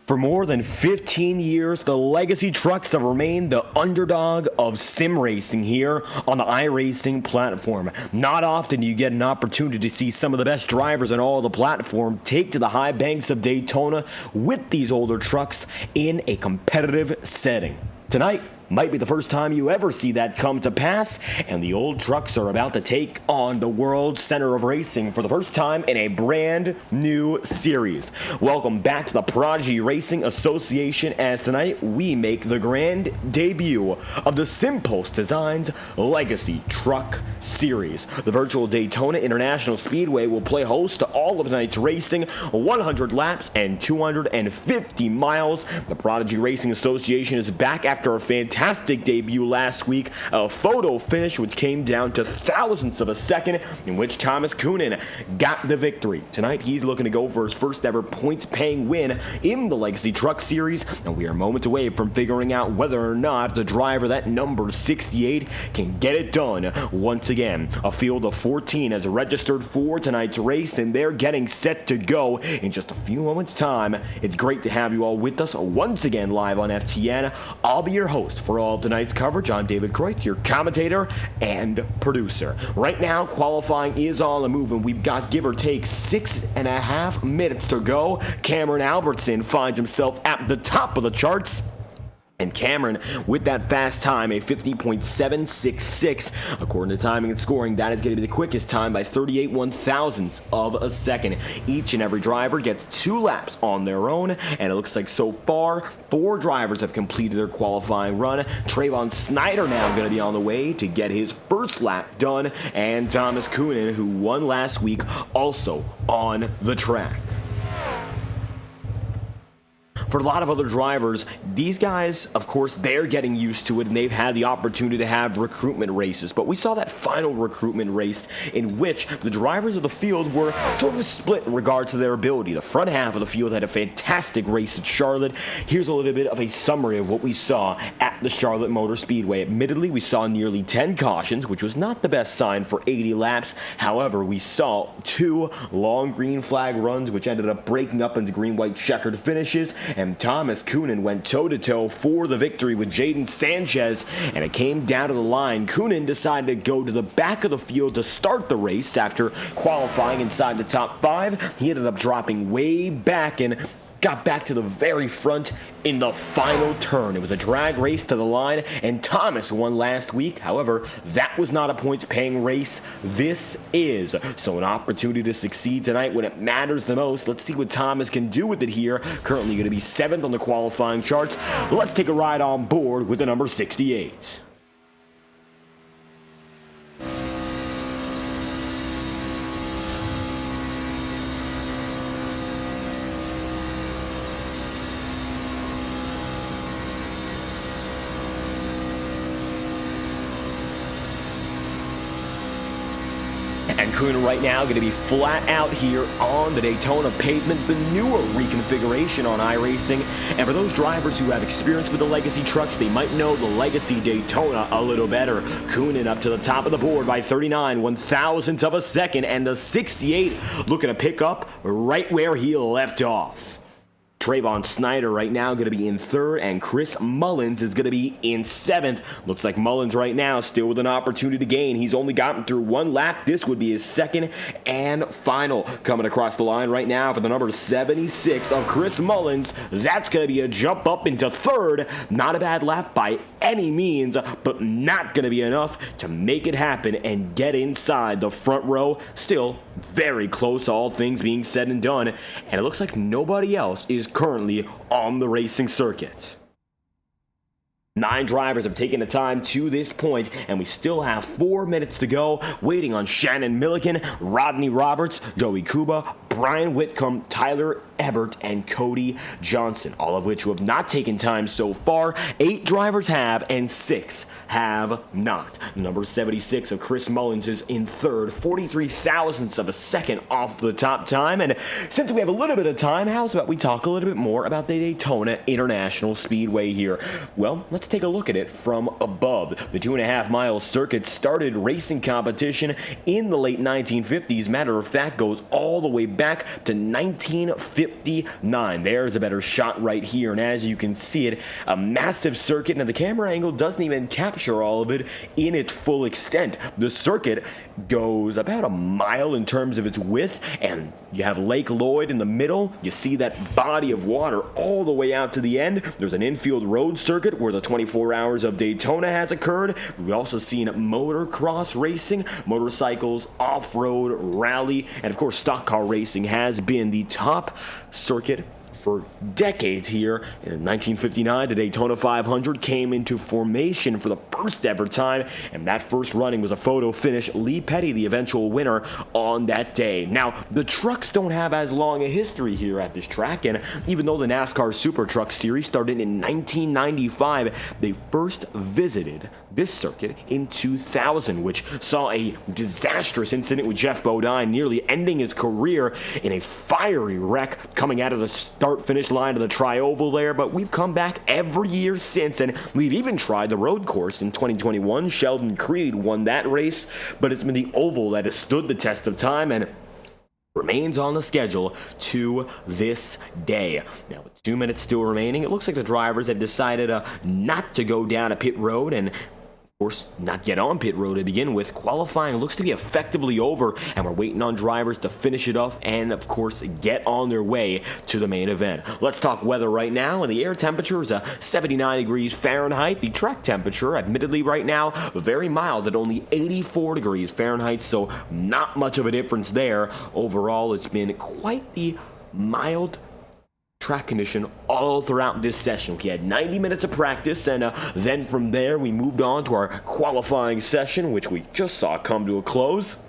For more than 15 years, the Legacy Trucks have remained the underdog of sim racing here on the iRacing platform. Not often do you get an opportunity to see some of the best drivers on all the platform take to the high banks of Daytona with these older trucks in a competitive setting. Tonight might be the first time you ever see that come to pass, and the old trucks are about to take on the world center of racing for the first time in a brand new series. Welcome back to the Prodigy Racing Association, as tonight we make the grand debut of the SimPulse Designs Legacy Truck Series. The virtual Daytona International Speedway will play host to all of tonight's racing, 100 laps and 250 miles. The Prodigy Racing Association is back after a fantastic debut last week, a photo finish which came down to thousandths of a second, in which Thomas Coonan got the victory. Tonight he's looking to go for his first ever points-paying win in the Legacy Truck Series, and we are moments away from figuring out whether or not the driver, that number 68, can get it done once again. A field of 14 has registered for tonight's race, and they're getting set to go in just a few moments' time. It's great to have you all with us once again live on FTN. I'll be your host for all of tonight's coverage. I'm David Kreutz, your commentator and producer. Right now, qualifying is on the move, and we've got, give or take, 6.5 minutes to go. Cameron Albertson finds himself at the top of the charts. And Cameron, with that fast time, a 50.766, according to timing and scoring, that is going to be the quickest time by 38 1/1000ths of a second. Each and every driver gets 2 laps on their own, and it looks like so far, 4 drivers have completed their qualifying run. Trayvon Snyder now going to be on the way to get his first lap done, and Thomas Coonan, who won last week, also on the track. For a lot of other drivers, these guys, of course, they're getting used to it, and they've had the opportunity to have recruitment races. But we saw that final recruitment race in which the drivers of the field were sort of split in regards to their ability. The front half of the field had a fantastic race at Charlotte. Here's a little bit of a summary of what we saw at the Charlotte Motor Speedway. Admittedly, we saw nearly 10 cautions, which was not the best sign for 80 laps. However, we saw 2 long green flag runs, which ended up breaking up into green-white checkered finishes. And Thomas Coonan went toe-to-toe for the victory with Jaden Sanchez, and it came down to the line. Coonan decided to go to the back of the field to start the race after qualifying inside the top 5. He ended up dropping way back and got back to the very front in the final turn. It was a drag race to the line, and Thomas won last week. However, that was not a points-paying race. This is. So an opportunity to succeed tonight when it matters the most. Let's see what Thomas can do with it here. Currently going to be 7th on the qualifying charts. Let's take a ride on board with the number 68. And Coonan right now going to be flat out here on the Daytona pavement, the newer reconfiguration on iRacing. And for those drivers who have experience with the Legacy trucks, they might know the Legacy Daytona a little better. Coonan up to the top of the board by 39 1/1000ths of a second, and the 68 looking to pick up right where he left off. Trayvon Snyder right now going to be in 3rd, and Chris Mullins is going to be in 7th. Looks like Mullins right now still with an opportunity to gain. He's only gotten through 1 lap. This would be his second and final. Coming across the line right now for the number 76 of Chris Mullins. That's going to be a jump up into 3rd. Not a bad lap by any means, but not going to be enough to make it happen and get inside the front row. Still very close, all things being said and done, and it looks like nobody else is currently on the racing circuit. 9 drivers have taken the time to this point, and we still have 4 minutes to go, waiting on Shannon Milliken, Rodney Roberts, Joey Kuba, Brian Whitcomb, Tyler Ebert, and Cody Johnson, all of which who have not taken time so far. 8 drivers have, and 6 have not. Number 76 of Chris Mullins is in 3rd, 43 thousandths of a second off the top time. And since we have a little bit of time, how's about we talk a little bit more about the Daytona International Speedway here? Well, let's take a look at it from above. The 2.5-mile circuit started racing competition in the late 1950s. Matter of fact, goes all the way back back to 1959. There's a better shot right here, and as you can see it, a massive circuit, and the camera angle doesn't even capture all of it in its full extent. The circuit goes about a mile in terms of its width, and you have Lake Lloyd in the middle. You see that body of water all the way out to the end. There's an infield road circuit where the 24 Hours of Daytona has occurred. We've also seen motocross racing, motorcycles, off-road, rally, and of course stock car racing has been the top circuit for decades here. In 1959, the Daytona 500 came into formation for the first ever time, and that first running was a photo finish. Lee Petty, the eventual winner on that day. Now, the trucks don't have as long a history here at this track, and even though the NASCAR Super Truck Series started in 1995, they first visited this circuit in 2000, which saw a disastrous incident with Jeff Bodine nearly ending his career in a fiery wreck coming out of the start-finish line of the Tri-Oval there. But we've come back every year since, and we've even tried the road course in 2021. Sheldon Creed won that race, but it's been the oval that has stood the test of time and remains on the schedule to this day. Now, with 2 minutes still remaining, it looks like the drivers have decided not to go down a pit road and, of course, not get on pit road to begin with. Qualifying looks to be effectively over, and we're waiting on drivers to finish it off and, of course, get on their way to the main event. Let's talk weather right now, and the air temperature is 79 degrees Fahrenheit. The track temperature, admittedly right now, very mild at only 84 degrees Fahrenheit, so not much of a difference there. Overall, it's been quite the mild track condition all throughout this session. We had 90 minutes of practice, and then from there we moved on to our qualifying session, which we just saw come to a close.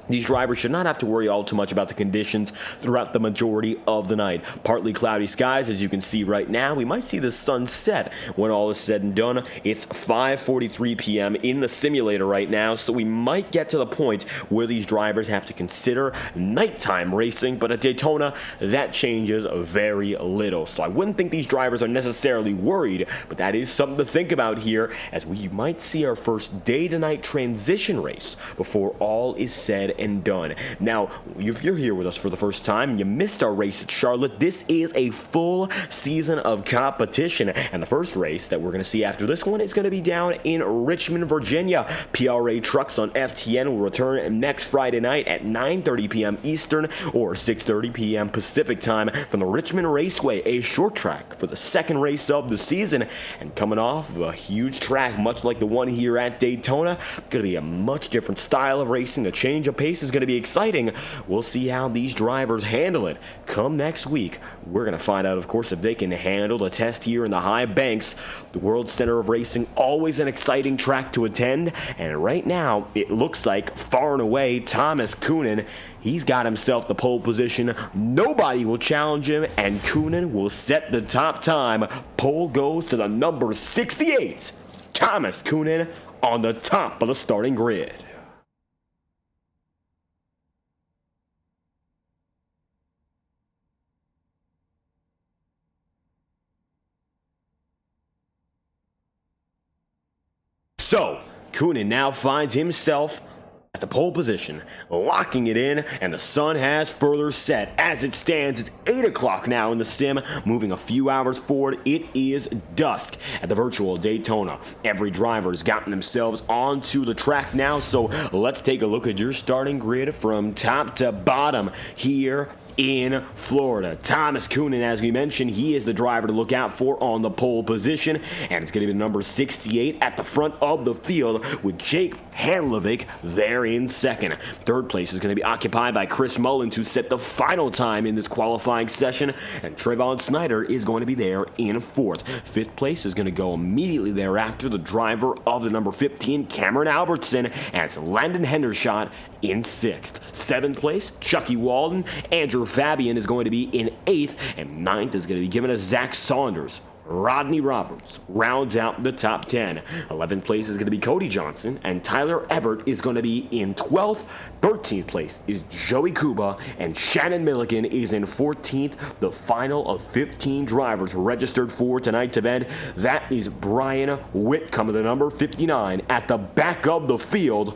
These drivers should not have to worry all too much about the conditions throughout the majority of the night. Partly cloudy skies, as you can see right now. We might see the sun set when all is said and done. It's 5:43 p.m. in the simulator right now, so we might get to the point where these drivers have to consider nighttime racing, but at Daytona, that changes very little. So I wouldn't think these drivers are necessarily worried, but that is something to think about here, as we might see our first day-to-night transition race before all is said and done. Now, if you're here with us for the first time and you missed our race at Charlotte, this is a full season of competition, and the first race that we're going to see after this one is going to be down in Richmond, Virginia. PRA Trucks on FTN will return next Friday night at 9:30 p.m. Eastern or 6:30 p.m. Pacific time from the Richmond Raceway, a short track for the second race of the season, and coming off of a huge track much like the one here at Daytona. Going to be a much different style of racing. A change of pace is going to be exciting. We'll see how these drivers handle it come next week. We're going to find out, of course, if they can handle the test here in the high banks. The World Center of Racing, always an exciting track to attend, and right now it looks like far and away Thomas Coonan, he's got himself the pole position. Nobody will challenge him, and Coonan will set the top time. Pole goes to the number 68, Thomas Coonan, on the top of the starting grid. So, Coonan now finds himself at the pole position, locking it in, and the sun has further set. As it stands, it's 8 o'clock now in the sim, moving a few hours forward. It is dusk at the virtual Daytona. Every driver has gotten themselves onto the track now, so let's take a look at your starting grid from top to bottom here in Florida. Thomas Coonan, as we mentioned, he is the driver to look out for on the pole position, and it's going to be number 68 at the front of the field with Jake Hanlovic there in second. Third place is going to be occupied by Chris Mullins, who set the final time in this qualifying session, and Trayvon Snyder is going to be there in fourth. Fifth place is going to go immediately thereafter, the driver of the number 15, Cameron Albertson, and it's Landon Hendershot in sixth. Seventh place, Chucky Walden. Andrew Fabian is going to be in eighth, and ninth is going to be given to Zach Saunders. Rodney Roberts rounds out the top 10. 11th place is going to be Cody Johnson, and Tyler Ebert is going to be in 12th. 13th place is Joey Kuba, and Shannon Milliken is in 14th. The final of 15 drivers registered for tonight's event. That is Brian Whitcomb, the number 59, at the back of the field.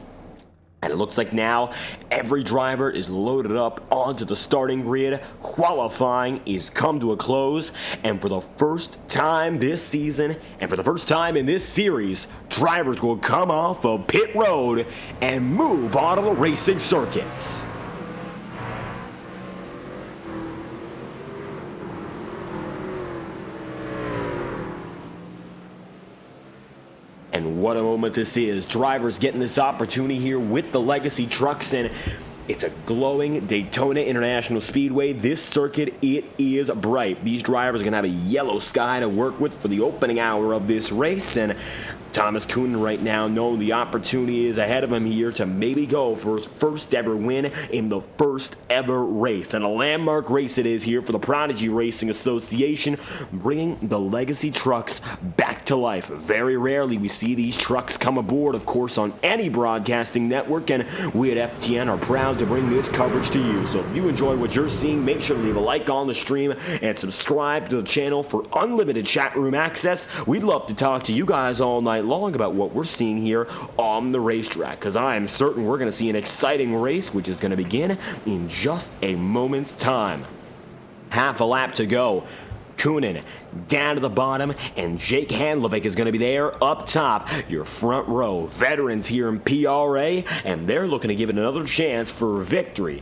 And it looks like now every driver is loaded up onto the starting grid. Qualifying is come to a close. And for the first time this season, and for the first time in this series, drivers will come off of pit road and move on to the racing circuits. And what a moment this is. Drivers getting this opportunity here with the Legacy trucks, and it's a glowing Daytona International Speedway. This circuit, it is bright. These drivers are going to have a yellow sky to work with for the opening hour of this race, and Thomas Coonan right now knowing the opportunity is ahead of him here to maybe go for his first ever win in the first ever race. And a landmark race it is here for the Prodigy Racing Association, bringing the Legacy trucks back to life. Very rarely we see these trucks come aboard, of course, on any broadcasting network, and we at FTN are proud to bring this coverage to you. So if you enjoy what you're seeing, make sure to leave a like on the stream and subscribe to the channel for unlimited chat room access. We'd love to talk to you guys all night long about what we're seeing here on the racetrack, because I am certain we're going to see an exciting race, which is going to begin in just a moment's time. Half a lap to go. Coonan down to the bottom, and Jake Handlovic is going to be there up top. Your front row veterans here in PRA, and they're looking to give it another chance for victory.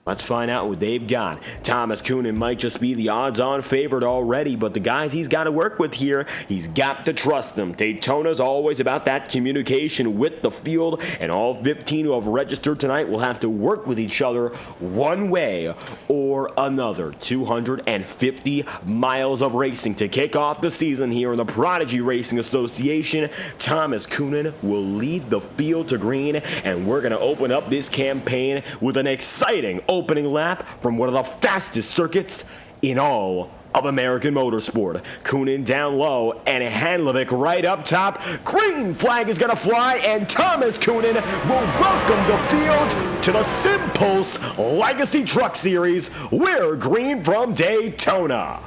Let's find out what they've got. Thomas Coonan might just be the odds-on favorite already, but the guys he's got to work with here, he's got to trust them. Daytona's always about that communication with the field, and all 15 who have registered tonight will have to work with each other one way or another. 250 miles of racing to kick off the season here in the Prodigy Racing Association. Thomas Coonan will lead the field to green, and we're going to open up this campaign with an exciting opening lap from one of the fastest circuits in all of American motorsport. Coonan down low and Handlovic right up top. Green flag is going to fly, and Thomas Coonan will welcome the field to the SimPulse Legacy Truck Series. We're green from Daytona.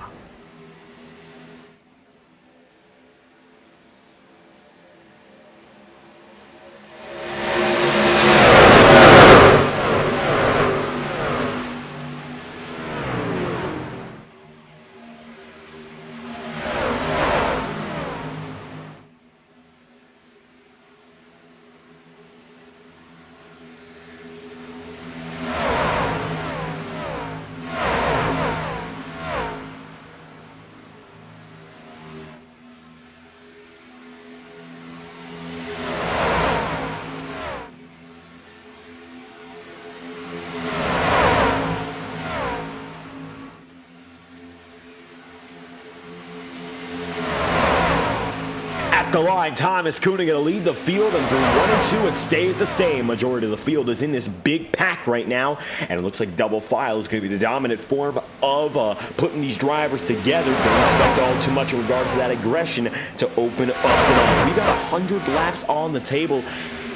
The line, Thomas Coonan going to lead the field, and through 1 and 2 it stays the same. Majority of the field is in this big pack right now, and it looks like double file is going to be the dominant form of putting these drivers together. Don't expect all too much in regards to that aggression to open up the night. We've got 100 laps on the table,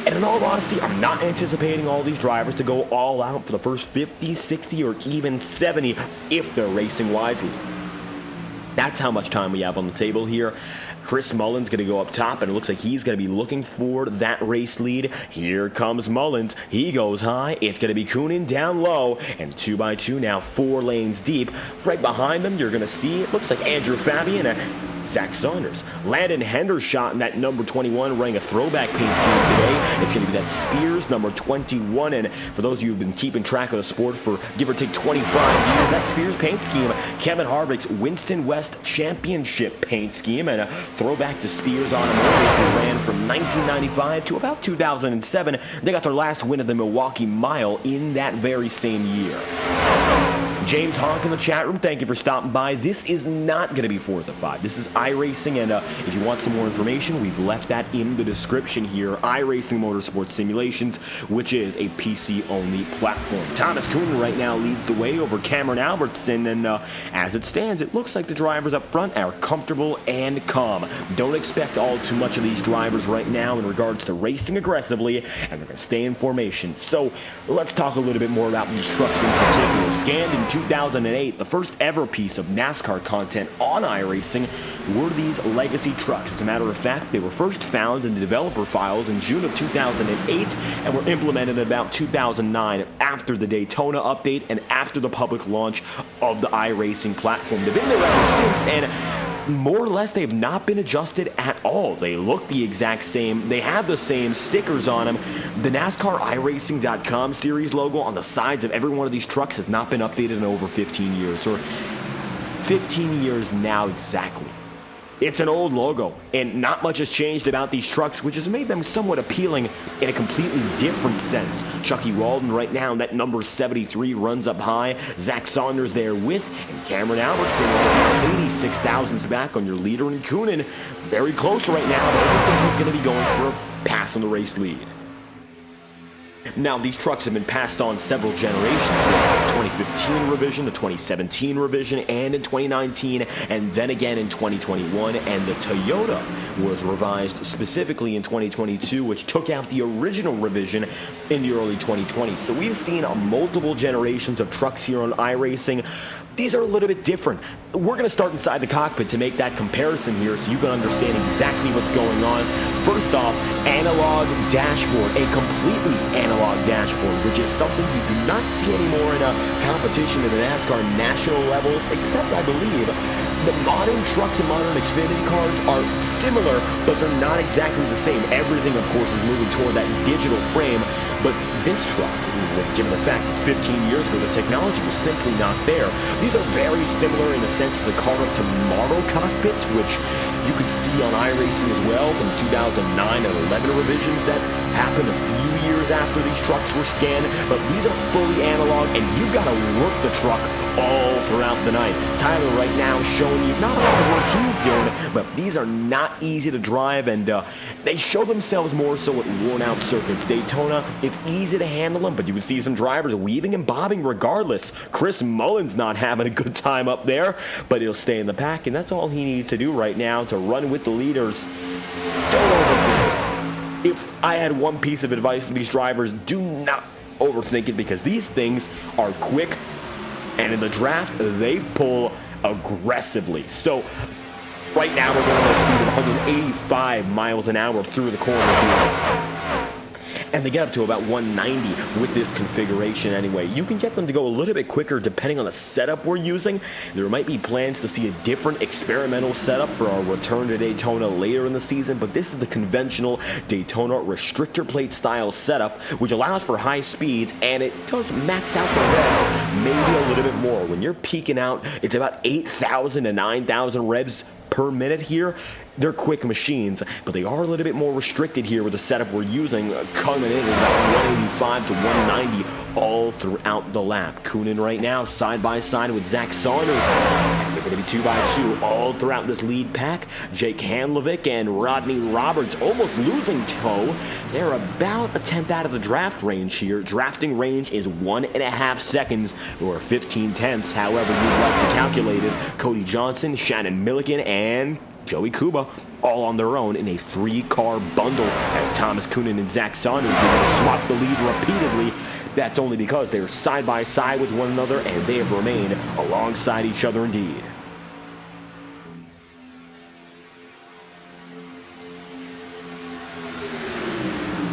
and in all honesty, I'm not anticipating all these drivers to go all out for the first 50, 60, or even 70 if they're racing wisely. That's how much time we have on the table here. Chris Mullins going to go up top, and it looks like he's going to be looking for that race lead. Here comes Mullins. He goes high. It's going to be Coonan down low, and 2 by 2 now, 4 lanes deep. Right behind them, you're going to see, it looks like Andrew Fabian and Zach Saunders. Landon Hendershot in that number 21 wearing a throwback paint scheme today. It's going to be that Spears number 21, and for those of you who've been keeping track of the sport for give or take 25 years, that Spears paint scheme, Kevin Harvick's Winston West Championship paint scheme, and a throwback to Spears Automotive, who ran from 1995 to about 2007. They got their last win at the Milwaukee Mile in that very same year. James Honk in the chat room, thank you for stopping by. This is not going to be Forza 5. This is iRacing, and if you want some more information, we've left that in the description here. iRacing Motorsports Simulations, which is a PC-only platform. Thomas Coonan right now leads the way over Cameron Albertson, and as it stands, it looks like the drivers up front are comfortable and calm. Don't expect all too much of these drivers right now in regards to racing aggressively, and they're going to stay in formation. So let's talk a little bit more about these trucks in particular. Scanned in 2008, the first ever piece of NASCAR content on iRacing were these legacy trucks. As a matter of fact, they were first found in the developer files in June of 2008 and were implemented in about 2009 after the Daytona update and after the public launch of the iRacing platform. They've been there ever since, and more or less, they have not been adjusted at all. They look the exact same. They have the same stickers on them. The NASCAR iRacing.com series logo on the sides of every one of these trucks has not been updated in over 15 years, or 15 years now exactly. It's an old logo, and not much has changed about these trucks, which has made them somewhat appealing in a completely different sense. Chucky Walden right now, that number 73 runs up high. Zach Saunders there with, and Cameron Albertson, 86,000's back on your leader, and Coonan very close right now, but I don't think he's going to be going for a pass on the race lead. Now, these trucks have been passed on several generations, the 2015 revision, the 2017 revision, and in 2019, and then again in 2021, and the Toyota was revised specifically in 2022, which took out the original revision in the early 2020s. So we've seen multiple generations of trucks here on iRacing. These are a little bit different. We're going to start inside the cockpit to make that comparison here so you can understand exactly what's going on. First off, analog dashboard, a completely analog dashboard, which is something you do not see anymore in a competition in the NASCAR national levels, except I believe the modern trucks and modern Xfinity cars are similar, but they're not exactly the same. Everything, of course, is moving toward that digital frame, but this truck, given the fact that 15 years ago the technology was simply not there, these are very similar in the sense of the car up tomorrow cockpit, which you could see on iRacing as well from 2009 and 11 revisions that happened a few years after these trucks were scanned, but these are fully analog, and you've got to work the truck all throughout the night. Tyler right now showing you not a lot of work he's doing, but these are not easy to drive, and they show themselves more so at worn-out circuits. Daytona, it's easy to handle them, but you can see some drivers weaving and bobbing regardless. Chris Mullen's not having a good time up there, but he'll stay in the pack, and that's all he needs to do right now to run with the leaders. Don't overthink it. If I had one piece of advice for these drivers, do not overthink it, because these things are quick, and in the draft, they pull aggressively. So right now, we're going at a speed of 185 miles an hour through the corners here. And they get up to about 190 with this configuration anyway. You can get them to go a little bit quicker depending on the setup we're using. There might be plans to see a different experimental setup for our return to Daytona later in the season, but this is the conventional Daytona restrictor plate style setup, which allows for high speeds, and it does max out the revs maybe a little bit more. When you're peaking out, it's about 8,000 to 9,000 revs per minute here. They're quick machines, but they are a little bit more restricted here with the setup we're using, coming in at about 185 to 190 all throughout the lap. Coonan right now side by side with Zach Saunders. They're going to be 2 by 2 all throughout this lead pack. Jake Handlovic and Rodney Roberts almost losing toe. They're about a tenth out of the draft range here. Drafting range is 1.5 seconds, or 15 tenths, however you'd like to calculate it. Cody Johnson, Shannon Milliken, and Joey Kuba all on their own in a 3-car bundle, as Thomas Coonan and Zach Saunders are going to swap the lead repeatedly. That's only because they're side by side with one another, and they have remained alongside each other indeed.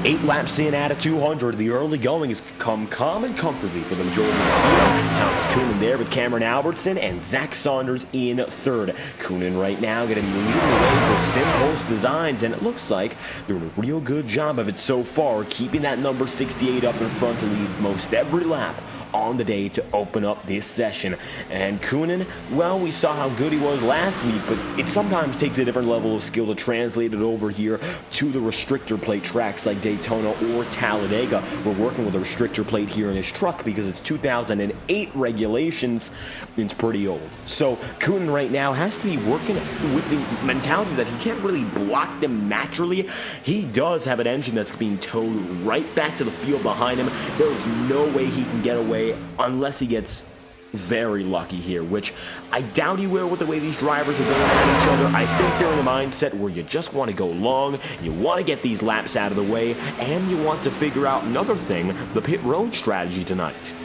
Eight laps in at a 200, the early going has come calm and comfortably for the majority of the field. Thomas Coonan there with Cameron Albertson and Zach Saunders in third. Coonan right now going to be leading the way for SimPulse Designs, and it looks like they're doing a real good job of it so far, keeping that number 68 up in front to lead most every lap on the day to open up this session. And Coonan, well, we saw how good he was last week, but it sometimes takes a different level of skill to translate it over here to the restrictor plate tracks like Daytona or Talladega. We're working with a restrictor plate here in his truck because it's 2008 regulations. It's pretty old. So Coonan right now has to be working with the mentality that he can't really block them naturally. He does have an engine that's being towed right back to the field behind him. There is no way he can get away unless he gets very lucky here, which I doubt he will with the way these drivers are going at each other. I think they're in a mindset where you just want to go long, you want to get these laps out of the way, and you want to figure out another thing, the pit road strategy tonight.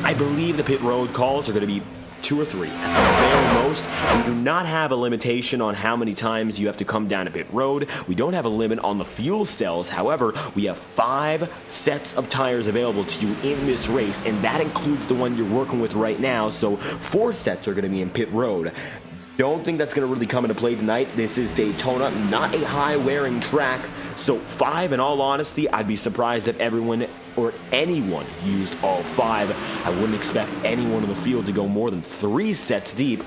I believe the pit road calls are going to be 2 or 3 at the very most. We do not have a limitation on how many times you have to come down to pit road. We don't have a limit on the fuel cells. However, we have 5 sets of tires available to you in this race, and that includes the one you're working with right now. So 4 sets are going to be in pit road. Don't think that's going to really come into play tonight. This is Daytona, not a high-wearing track. So 5, in all honesty, I'd be surprised if everyone or anyone used all 5. I wouldn't expect anyone in the field to go more than 3 sets deep.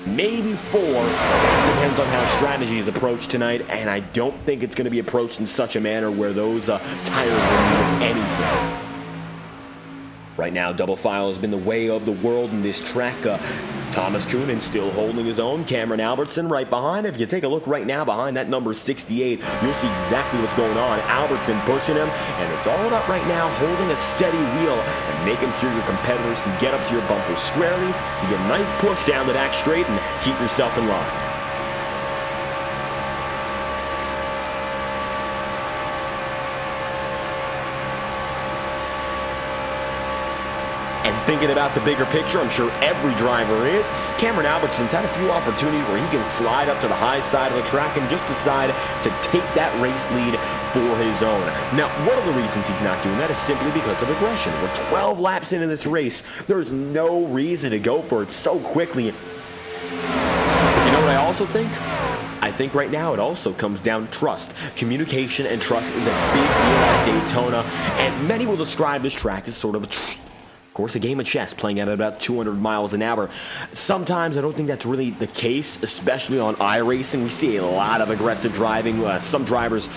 Maybe 4. Depends on how strategy is approached tonight, and I don't think it's going to be approached in such a manner where those tires will need anything. Right now, double file has been the way of the world in this track. Thomas Coonan still holding his own. Cameron Albertson right behind. If you take a look right now behind that number 68, you'll see exactly what's going on. Albertson pushing him, and it's all about right now holding a steady wheel and making sure your competitors can get up to your bumper squarely, so you get a nice push down the back straight and keep yourself in line. Thinking about the bigger picture, I'm sure every driver is. Cameron Albertson's had a few opportunities where he can slide up to the high side of the track and just decide to take that race lead for his own. Now, one of the reasons he's not doing that is simply because of aggression. We're 12 laps into this race. There's no reason to go for it so quickly. But you know what I also think? I think right now it also comes down to trust. Communication and trust is a big deal at Daytona, and many will describe this track as sort of of course, a game of chess playing at about 200 miles an hour. Sometimes I don't think that's really the case, especially on iRacing. We see a lot of aggressive driving. Some drivers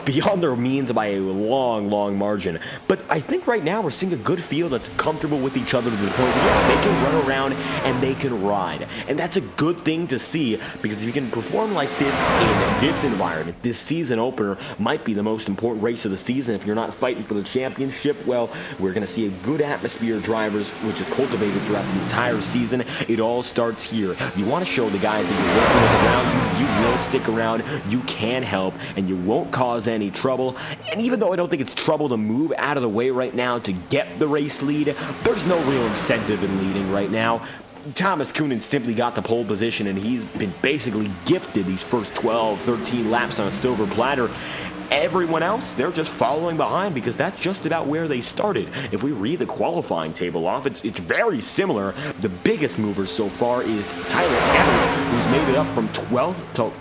beyond their means by a long margin. But I think right now we're seeing a good field that's comfortable with each other to the point where, yes, they can run around and they can ride. And that's a good thing to see, because if you can perform like this in this environment, this season opener might be the most important race of the season. If you're not fighting for the championship, well, we're going to see a good atmosphere of drivers, which is cultivated throughout the entire season. It all starts here. You want to show the guys that you're working with around you, you will stick around, you can help, and you won't cause any trouble. And even though I don't think it's trouble to move out of the way right now to get the race lead, there's no real incentive in leading right now. Thomas Coonan simply got the pole position, and he's been basically gifted these first 12, 13 laps on a silver platter. Everyone else, they're just following behind, because that's just about where they started. If we read the qualifying table off, it's very similar. The biggest mover so far is Tyler Everett, who's made it up from 12th to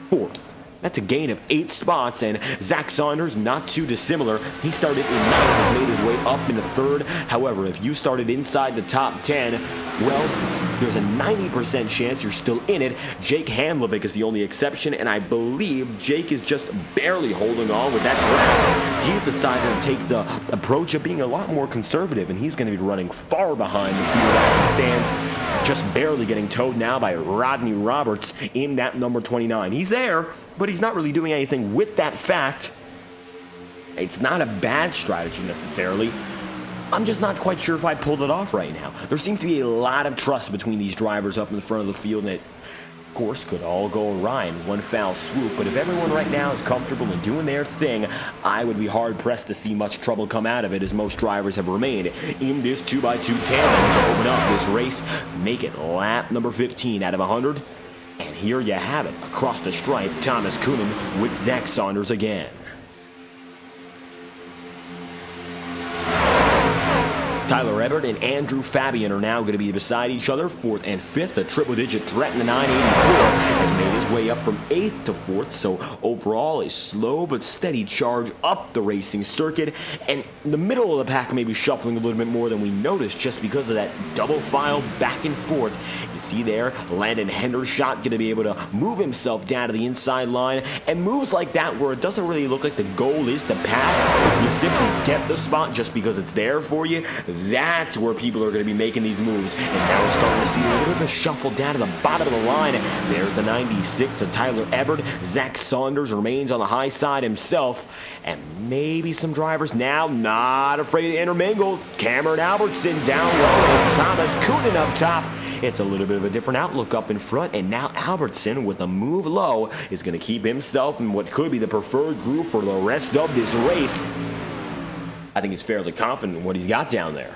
4th. That's a gain of 8 spots, and Zach Saunders, not too dissimilar. He started in 9th, has made his way up into 3rd. However, if you started inside the top 10, well, there's a 90% chance you're still in it. Jake Handlovic is the only exception, and I believe Jake is just barely holding on with that draft. He's decided to take the approach of being a lot more conservative, and he's going to be running far behind the field as it stands, just barely getting towed now by Rodney Roberts in that number 29. He's there, but he's not really doing anything with that fact. It's not a bad strategy necessarily. I'm just not quite sure if I pulled it off right now. There seems to be a lot of trust between these drivers up in the front of the field, and it, of course, could all go awry in one foul swoop. But if everyone right now is comfortable and doing their thing, I would be hard-pressed to see much trouble come out of it, as most drivers have remained in this 2x2 tandem to open up this race. Make it lap number 15 out of 100. And here you have it, across the stripe, Thomas Coonan with Zach Saunders again. Tyler Everett and Andrew Fabian are now going to be beside each other, 4th and 5th. The triple-digit threat in the 984 has made his way up from 8th to 4th, so overall a slow but steady charge up the racing circuit. And the middle of the pack may be shuffling a little bit more than we noticed, just because of that double file back and forth. You see there, Landon Hendershot going to be able to move himself down to the inside line, and moves like that where it doesn't really look like the goal is to pass. You simply get the spot just because it's there for you. That's where people are going to be making these moves. And now we're starting to see a little bit of a shuffle down to the bottom of the line. There's the 96 of Tyler Everett. Zach Saunders remains on the high side himself. And maybe some drivers now not afraid to intermingle. Cameron Albertson down low and Thomas Coonan up top. It's a little bit of a different outlook up in front, and now Albertson, with a move low, is going to keep himself in what could be the preferred group for the rest of this race. I think he's fairly confident in what he's got down there.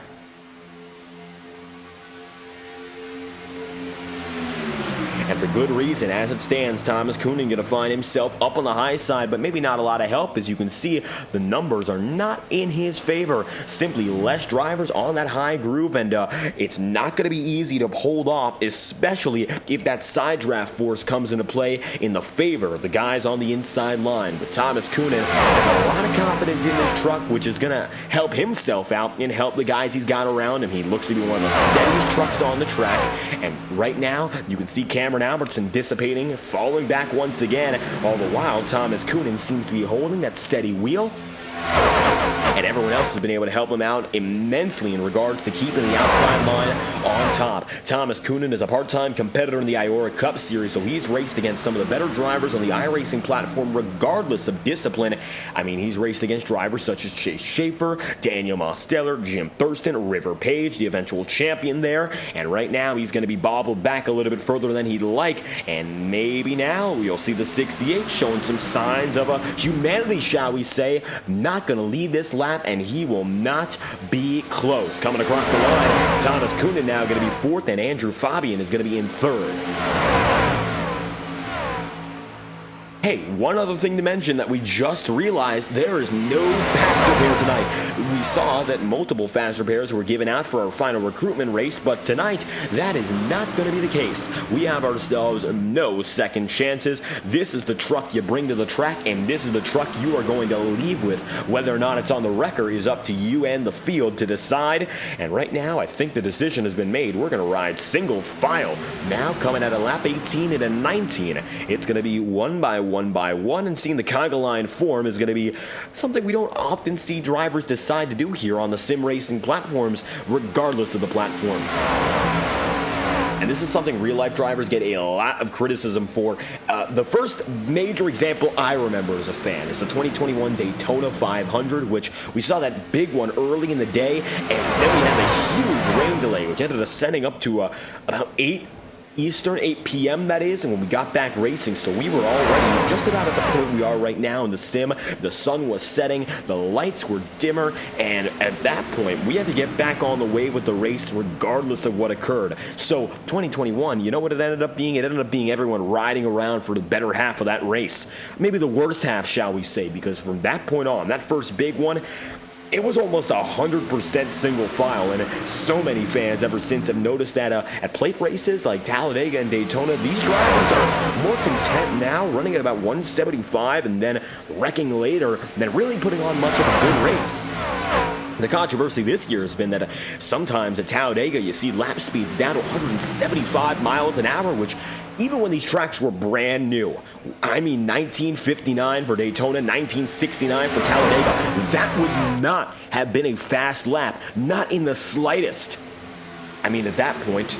and for good reason. As it stands, Thomas Coonan going to find himself up on the high side, but maybe not a lot of help. As you can see, the numbers are not in his favor. Simply less drivers on that high groove, and it's not going to be easy to hold off, especially if that side draft force comes into play in the favor of the guys on the inside line. But Thomas Coonan has a lot of confidence in this truck, which is going to help himself out and help the guys he's got around him. He looks to be one of the steadiest trucks on the track, and right now you can see Cameron Albertson dissipating, falling back once again. All the while, Thomas Coonan seems to be holding that steady wheel, and everyone else has been able to help him out immensely in regards to keeping the outside line on top. Thomas Coonan is a part-time competitor in the Iora Cup Series, so he's raced against some of the better drivers on the iRacing platform regardless of discipline. I mean, he's raced against drivers such as Chase Schaefer, Daniel Mosteller, Jim Thurston, River Page, the eventual champion there, and right now he's going to be bobbled back a little bit further than he'd like, and maybe now we'll see the 68 showing some signs of a humanity, shall we say. Not going to lead this lap, and he will not be close. Coming across the line, Thomas Coonan now going to be fourth, and Andrew Fabian is going to be in third. Hey, one other thing to mention that we just realized, there is no faster pair tonight. We saw that multiple faster pairs were given out for our final recruitment race, but tonight, that is not going to be the case. We have ourselves no second chances. This is the truck you bring to the track, and this is the truck you are going to leave with. Whether or not it's on the record is up to you and the field to decide, and right now, I think the decision has been made. We're going to ride single file. Now, coming at a lap 18 and a 19, it's going to be one by one, and seeing the conga line form is going to be something we don't often see drivers decide to do here on the sim racing platforms, regardless of the platform. And this is something real-life drivers get a lot of criticism for. The first major example I remember as a fan is the 2021 Daytona 500, which we saw that big one early in the day, and then we had a huge rain delay, which ended up sending up to about 8 Eastern, 8 p.m. that is, and when we got back racing, so we were already just about at the point we are right now in the sim. The sun was setting, the lights were dimmer, and at that point, we had to get back on the way with the race regardless of what occurred. So, 2021, you know what it ended up being? It ended up being everyone riding around for the better half of that race. Maybe the worst half, shall we say, because from that point on, that first big one, it was almost 100% single file, and so many fans ever since have noticed that at plate races like Talladega and Daytona, these drivers are more content now running at about 175 and then wrecking later than really putting on much of a good race. The controversy this year has been that sometimes at Talladega you see lap speeds down to 175 miles an hour, which even when these tracks were brand new, I mean 1959 for Daytona, 1969 for Talladega, that would not have been a fast lap, not in the slightest. I mean, at that point,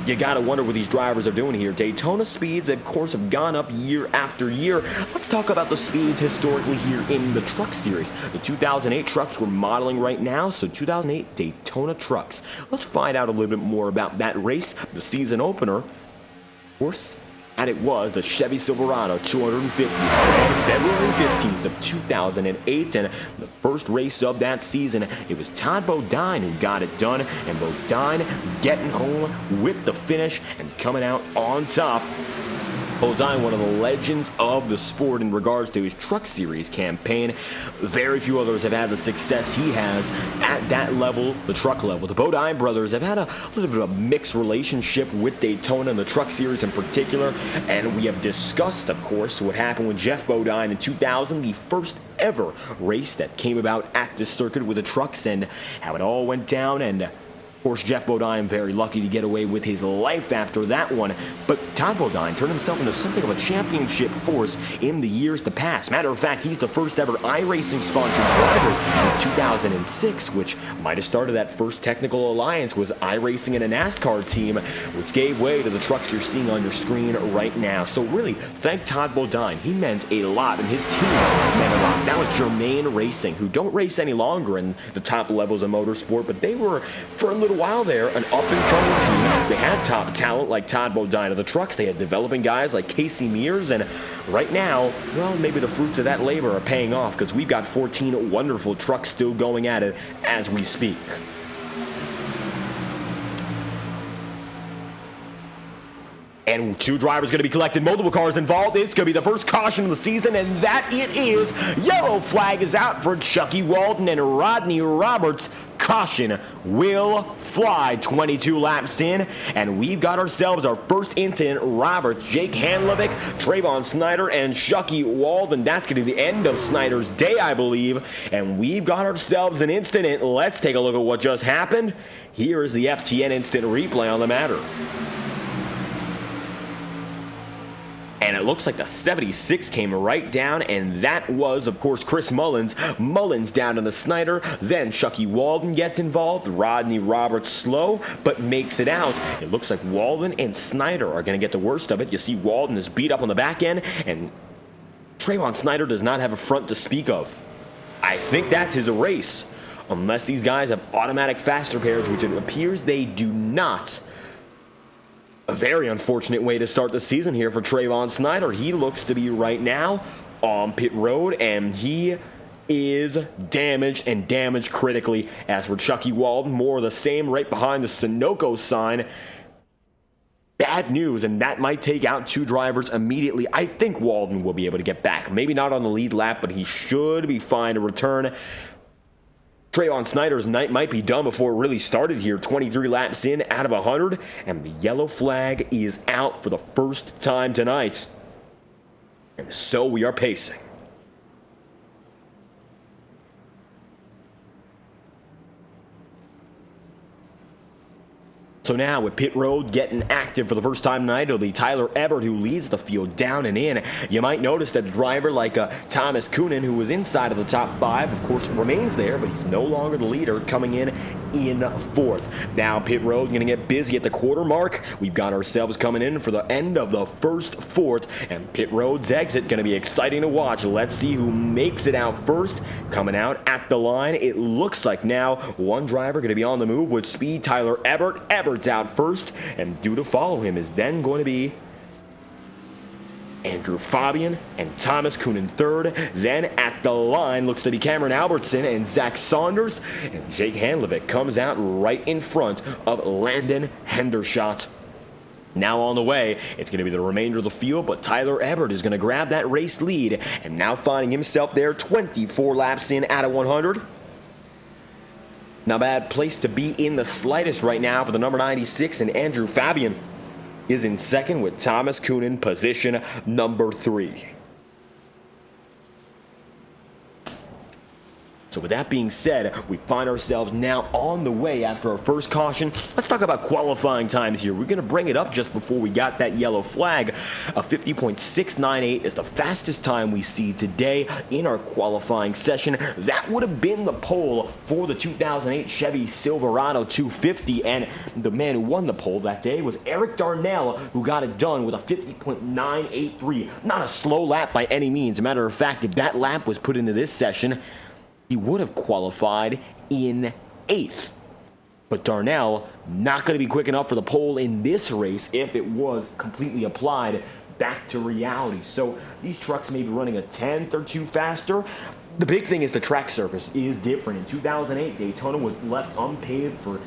you gotta wonder what these drivers are doing here. Daytona speeds, of course, have gone up year after year. Let's talk about the speeds historically here in the Truck Series. The 2008 trucks we're modeling right now, so 2008 Daytona trucks. Let's find out a little bit more about that race, the season opener. Of course, and it was the Chevy Silverado 250 on February 15th of 2008, and the first race of that season, it was Todd Bodine who got it done, and Bodine getting home with the finish and coming out on top. Bodine, one of the legends of the sport in regards to his Truck Series campaign. Very few others have had the success he has at that level, the truck level. The Bodine brothers have had a little bit of a mixed relationship with Daytona and the Truck Series in particular, and we have discussed, of course, what happened with Jeff Bodine in 2000, the first ever race that came about at this circuit with the trucks, and how it all went down. And of course, Jeff Bodine very lucky to get away with his life after that one, but Todd Bodine turned himself into something of a championship force in the years to pass. Matter of fact, he's the first ever iRacing sponsored driver in 2006, which might have started that first technical alliance with iRacing and a NASCAR team, which gave way to the trucks you're seeing on your screen right now. So really, thank Todd Bodine. He meant a lot, and his team meant a lot. That was Germain Racing, who don't race any longer in the top levels of motorsport, but they were, for a little while there, an up-and-coming team. They had top talent like Todd Bodine of the trucks. They had developing guys like Casey Mears, and right now, well, maybe the fruits of that labor are paying off, because we've got 14 wonderful trucks still going at it as we speak. And 2 drivers going to be collected, multiple cars involved. It's going to be the first caution of the season, and that it is. Yellow flag is out for Chucky Walden and Rodney Roberts. Caution will fly 22 laps in, and we've got ourselves our first incident. Roberts, Jake Hanlovic, Trayvon Snyder, and Chucky Walden. That's going to be the end of Snyder's day, I believe, and we've got ourselves an incident. Let's take a look at what just happened. Here is the FTN instant replay on the matter. And it looks like the 76 came right down, and that was, of course, Chris Mullins. Mullins down to the Snyder, then Chucky Walden gets involved. Rodney Roberts slow, but makes it out. It looks like Walden and Snyder are going to get the worst of it. You see Walden is beat up on the back end, and Trayvon Snyder does not have a front to speak of. I think that's his race, unless these guys have automatic faster pairs, which it appears they do not. A very unfortunate way to start the season here for Trayvon Snyder. He looks to be right now on pit road, and he is damaged, and damaged critically. As for Chucky Walden, more of the same right behind the Sunoco sign. Bad news, and that might take out 2 drivers immediately. I think Walden will be able to get back. Maybe not on the lead lap, but he should be fine to return. Trayvon Snyder's night might be done before it really started here. 23 laps in out of 100, and the yellow flag is out for the first time tonight. And so we are pacing. So now with pit road getting active for the first time tonight, it'll be Tyler Ebert who leads the field down and in. You might notice that the driver like Thomas Coonan, who was inside of the top 5, of course remains there, but he's no longer the leader, coming in 4th. Now pit road going to get busy at the quarter mark. We've got ourselves coming in for the end of the first 4th, and pit road's exit going to be exciting to watch. Let's see who makes it out first. Coming out at the line, it looks like now one driver going to be on the move with speed, Tyler Ebert. Ebert's out first, and due to follow him is then going to be Andrew Fabian and Thomas Coonan 3rd. Then at the line looks to be Cameron Albertson and Zach Saunders, and Jake Hanlovic comes out right in front of Landon Hendershot. Now on the way, it's going to be the remainder of the field, but Tyler Ebert is going to grab that race lead, and now finding himself there 24 laps in out of 100. Not a bad place to be in the slightest right now for the number 96, and Andrew Fabian is in 2nd with Thomas Coonan, position number 3. So with that being said, we find ourselves now on the way after our first caution. Let's talk about qualifying times here. We're going to bring it up just before we got that yellow flag. A 50.698 is the fastest time we see today in our qualifying session. That would have been the pole for the 2008 Chevy Silverado 250, and the man who won the pole that day was Eric Darnell, who got it done with a 50.983. Not a slow lap by any means. As a matter of fact, if that lap was put into this session, he would have qualified in 8th. But Darnell not going to be quick enough for the pole in this race if it was completely applied back to reality. So these trucks may be running a 10th or 2 faster. The big thing is the track surface is different. In 2008, Daytona was left unpaved for a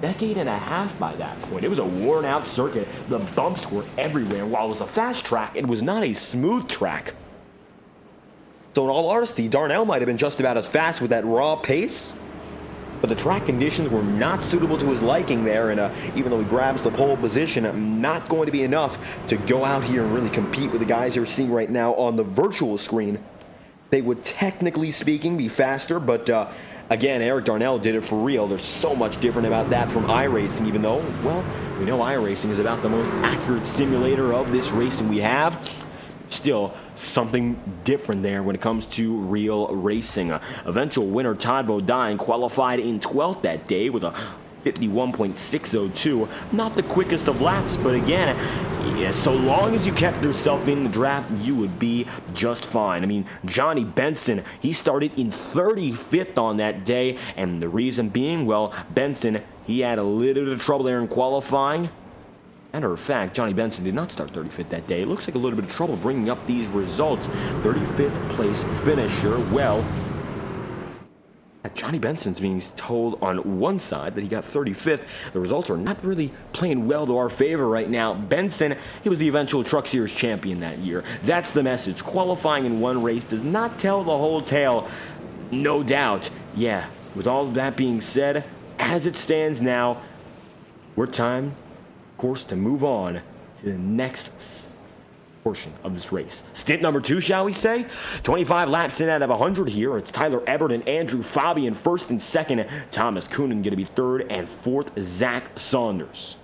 decade and a half by that point. It was a worn out circuit. The bumps were everywhere. While it was a fast track, it was not a smooth track. So in all honesty, Darnell might have been just about as fast with that raw pace, but the track conditions were not suitable to his liking there, and even though he grabs the pole position, not going to be enough to go out here and really compete with the guys you're seeing right now on the virtual screen. They would, technically speaking, be faster, but again, Eric Darnell did it for real. There's so much different about that from iRacing, even though, well, we know iRacing is about the most accurate simulator of this racing we have. Still, something different there when it comes to real racing. Eventual winner Todd Bodine qualified in 12th that day with a 51.602. Not the quickest of laps, but again, yeah, so long as you kept yourself in the draft, you would be just fine. I mean, Johnny Benson, he started in 35th on that day, and the reason being, well, Benson, he had a little bit of trouble there in qualifying. Matter of fact, Johnny Benson did not start 35th that day. It looks like a little bit of trouble bringing up these results. 35th place finisher. Well, Johnny Benson's being told on one side that he got 35th. The results are not really playing well to our favor right now. Benson, he was the eventual Truck Series champion that year. That's the message. Qualifying in one race does not tell the whole tale. No doubt. Yeah, with all of that being said, as it stands now, we're time, of course, to move on to the next portion of this race. Stint number 2, shall we say? 25 laps in out of 100 here. It's Tyler Ebert and Andrew Fabi in first and second. Thomas Coonan going to be third, and fourth, Zach Saunders.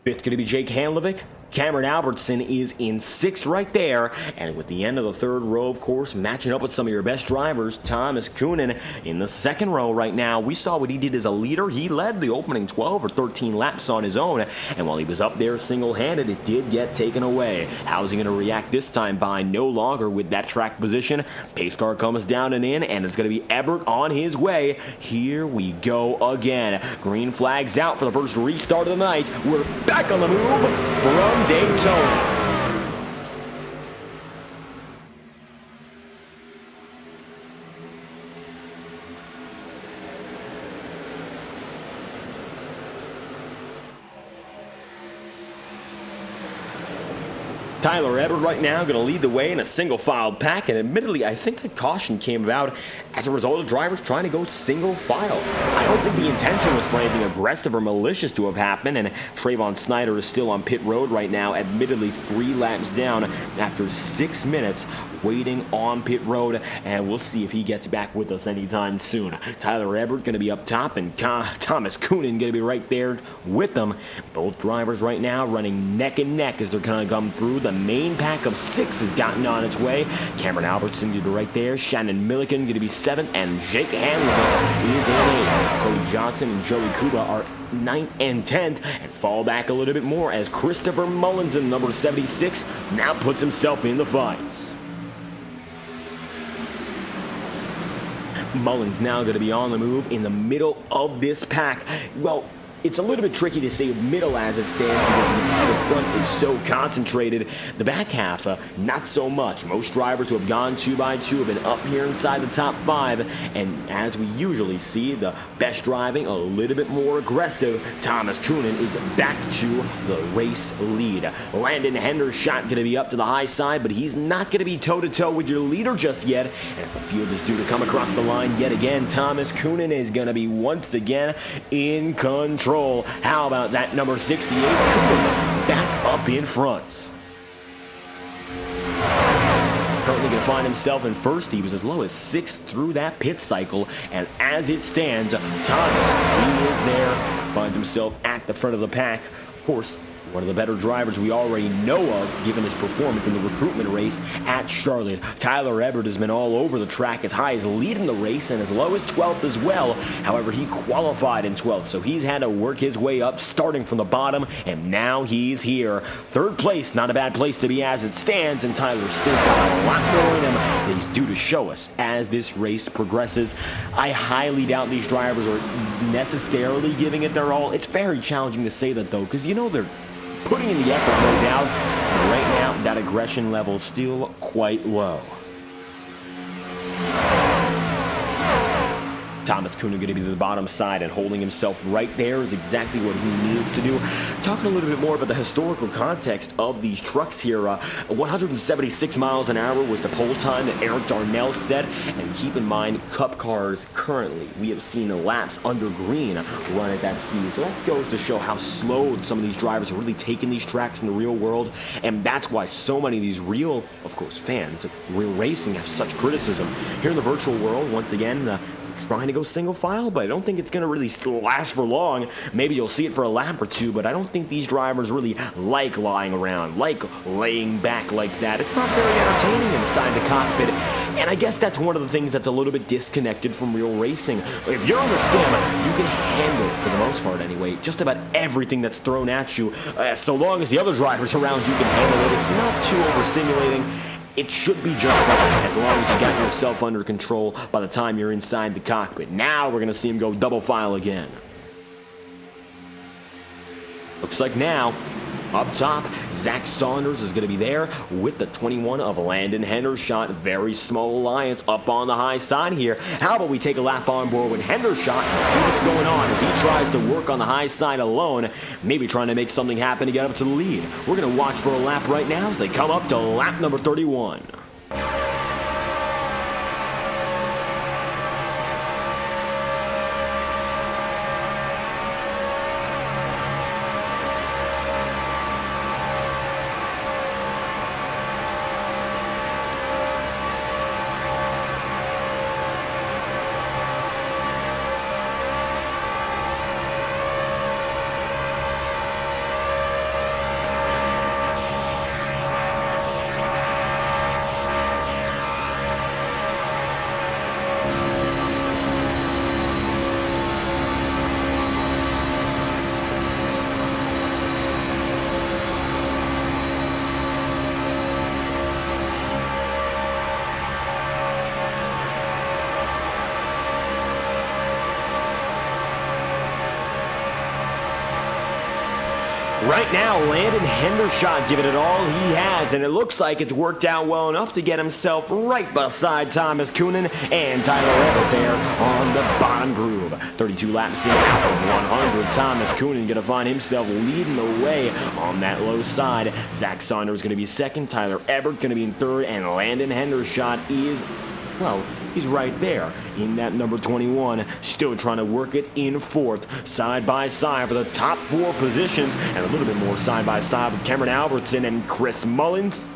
Fifth going to be Jake Hanlovic. Cameron Albertson is in sixth right there. And with the end of the third row, of course, matching up with some of your best drivers, Thomas Coonan in the second row right now. We saw what he did as a leader. He led the opening 12 or 13 laps on his own. And while he was up there single-handed, it did get taken away. How's he going to react this time by no longer with that track position? Pace car comes down and in, and it's going to be Ebert on his way. Here we go again. Green flags out for the first restart of the night. We're back on the move from Daytona. Tyler Ebert right now going to lead the way in a single file pack, and admittedly I think that caution came about as a result of drivers trying to go single file. I don't think the intention was for anything aggressive or malicious to have happened, and Trayvon Snyder is still on pit road right now, admittedly 3 laps down after 6 minutes waiting on pit road, and we'll see if he gets back with us anytime soon. Tyler Ebert going to be up top, and Thomas Coonan going to be right there with them. Both drivers right now running neck and neck as they're going to come through. The main pack of 6 has gotten on its way. Cameron Albertson going to be right there. Shannon Milliken going to be 7th, and Jake Hanley is in 8th. Cody Johnson and Joey Kuba are 9th and 10th, and fall back a little bit more as Christopher Mullins in number 76 now puts himself in the fights. Mullins now going to be on the move in the middle of this pack. Well, it's a little bit tricky to say middle as it stands because you can see the front is so concentrated. The back half, not so much. Most drivers who have gone 2x2 have been up here inside the top 5, and as we usually see, the best driving a little bit more aggressive. Thomas Coonan is back to the race lead. Landon Hendershot going to be up to the high side, but he's not going to be toe-to-toe with your leader just yet. As the field is due to come across the line yet again, Thomas Coonan is going to be once again in control. How about that number 68, Coonan, back up in front. Currently going to find himself in first. He was as low as 6th through that pit cycle, and as it stands, Thomas, he is there, finds himself at the front of the pack. Of course, one of the better drivers we already know of, given his performance in the recruitment race at Charlotte. Tyler Ebert has been all over the track, as high as leading the race and as low as 12th as well. However, he qualified in 12th, so he's had to work his way up, starting from the bottom, and now he's here. 3rd place, not a bad place to be as it stands, and Tyler still's got a lot more in him that he's due to show us as this race progresses. I highly doubt these drivers are necessarily giving it their all. It's very challenging to say that, though, because you know they're putting in the effort, no doubt, but right now that aggression level is still quite low. Thomas Coonan going to be to the bottom side, and holding himself right there is exactly what he needs to do. Talking a little bit more about the historical context of these trucks here, 176 miles an hour was the pole time that Eric Darnell set, and keep in mind, Cup cars currently, we have seen the laps under green run at that speed, so that goes to show how slow some of these drivers are really taking these tracks in the real world, and that's why so many of these real, of course, fans of real racing have such criticism. Here in the virtual world, once again, trying to go single file, but I don't think it's going to really last for long. Maybe you'll see it for a lap or two, but I don't think these drivers really like lying around, like laying back like that. It's not very entertaining inside the cockpit, and I guess that's one of the things that's a little bit disconnected from real racing. If you're on the sim, you can handle, for the most part anyway, just about everything that's thrown at you, so long as the other drivers around you can handle it. It's not too overstimulating. It should be just fine, as long as you got yourself under control by the time you're inside the cockpit. Now we're going to see him go double file again. Looks like now, Up top, Zach Saunders is going to be there with the 21 of Landon Hendershot. Very small alliance up on the high side here. How about we take a lap on board with Hendershot and see what's going on as he tries to work on the high side alone, maybe trying to make something happen to get up to the lead. We're going to watch for a lap right now as they come up to lap number 31. Right now, Landon Hendershot giving it all he has, and it looks like it's worked out well enough to get himself right beside Thomas Coonan and Tyler Everett there on the bottom groove. 32 laps in out of 100. Thomas Coonan going to find himself leading the way on that low side. Zach Saunders going to be second, Tyler Everett going to be in third, and Landon Hendershot is, well, he's right there in that number 21, still trying to work it in fourth, side by side for the top four positions, and a little bit more side by side with Cameron Albertson and Chris Mullins.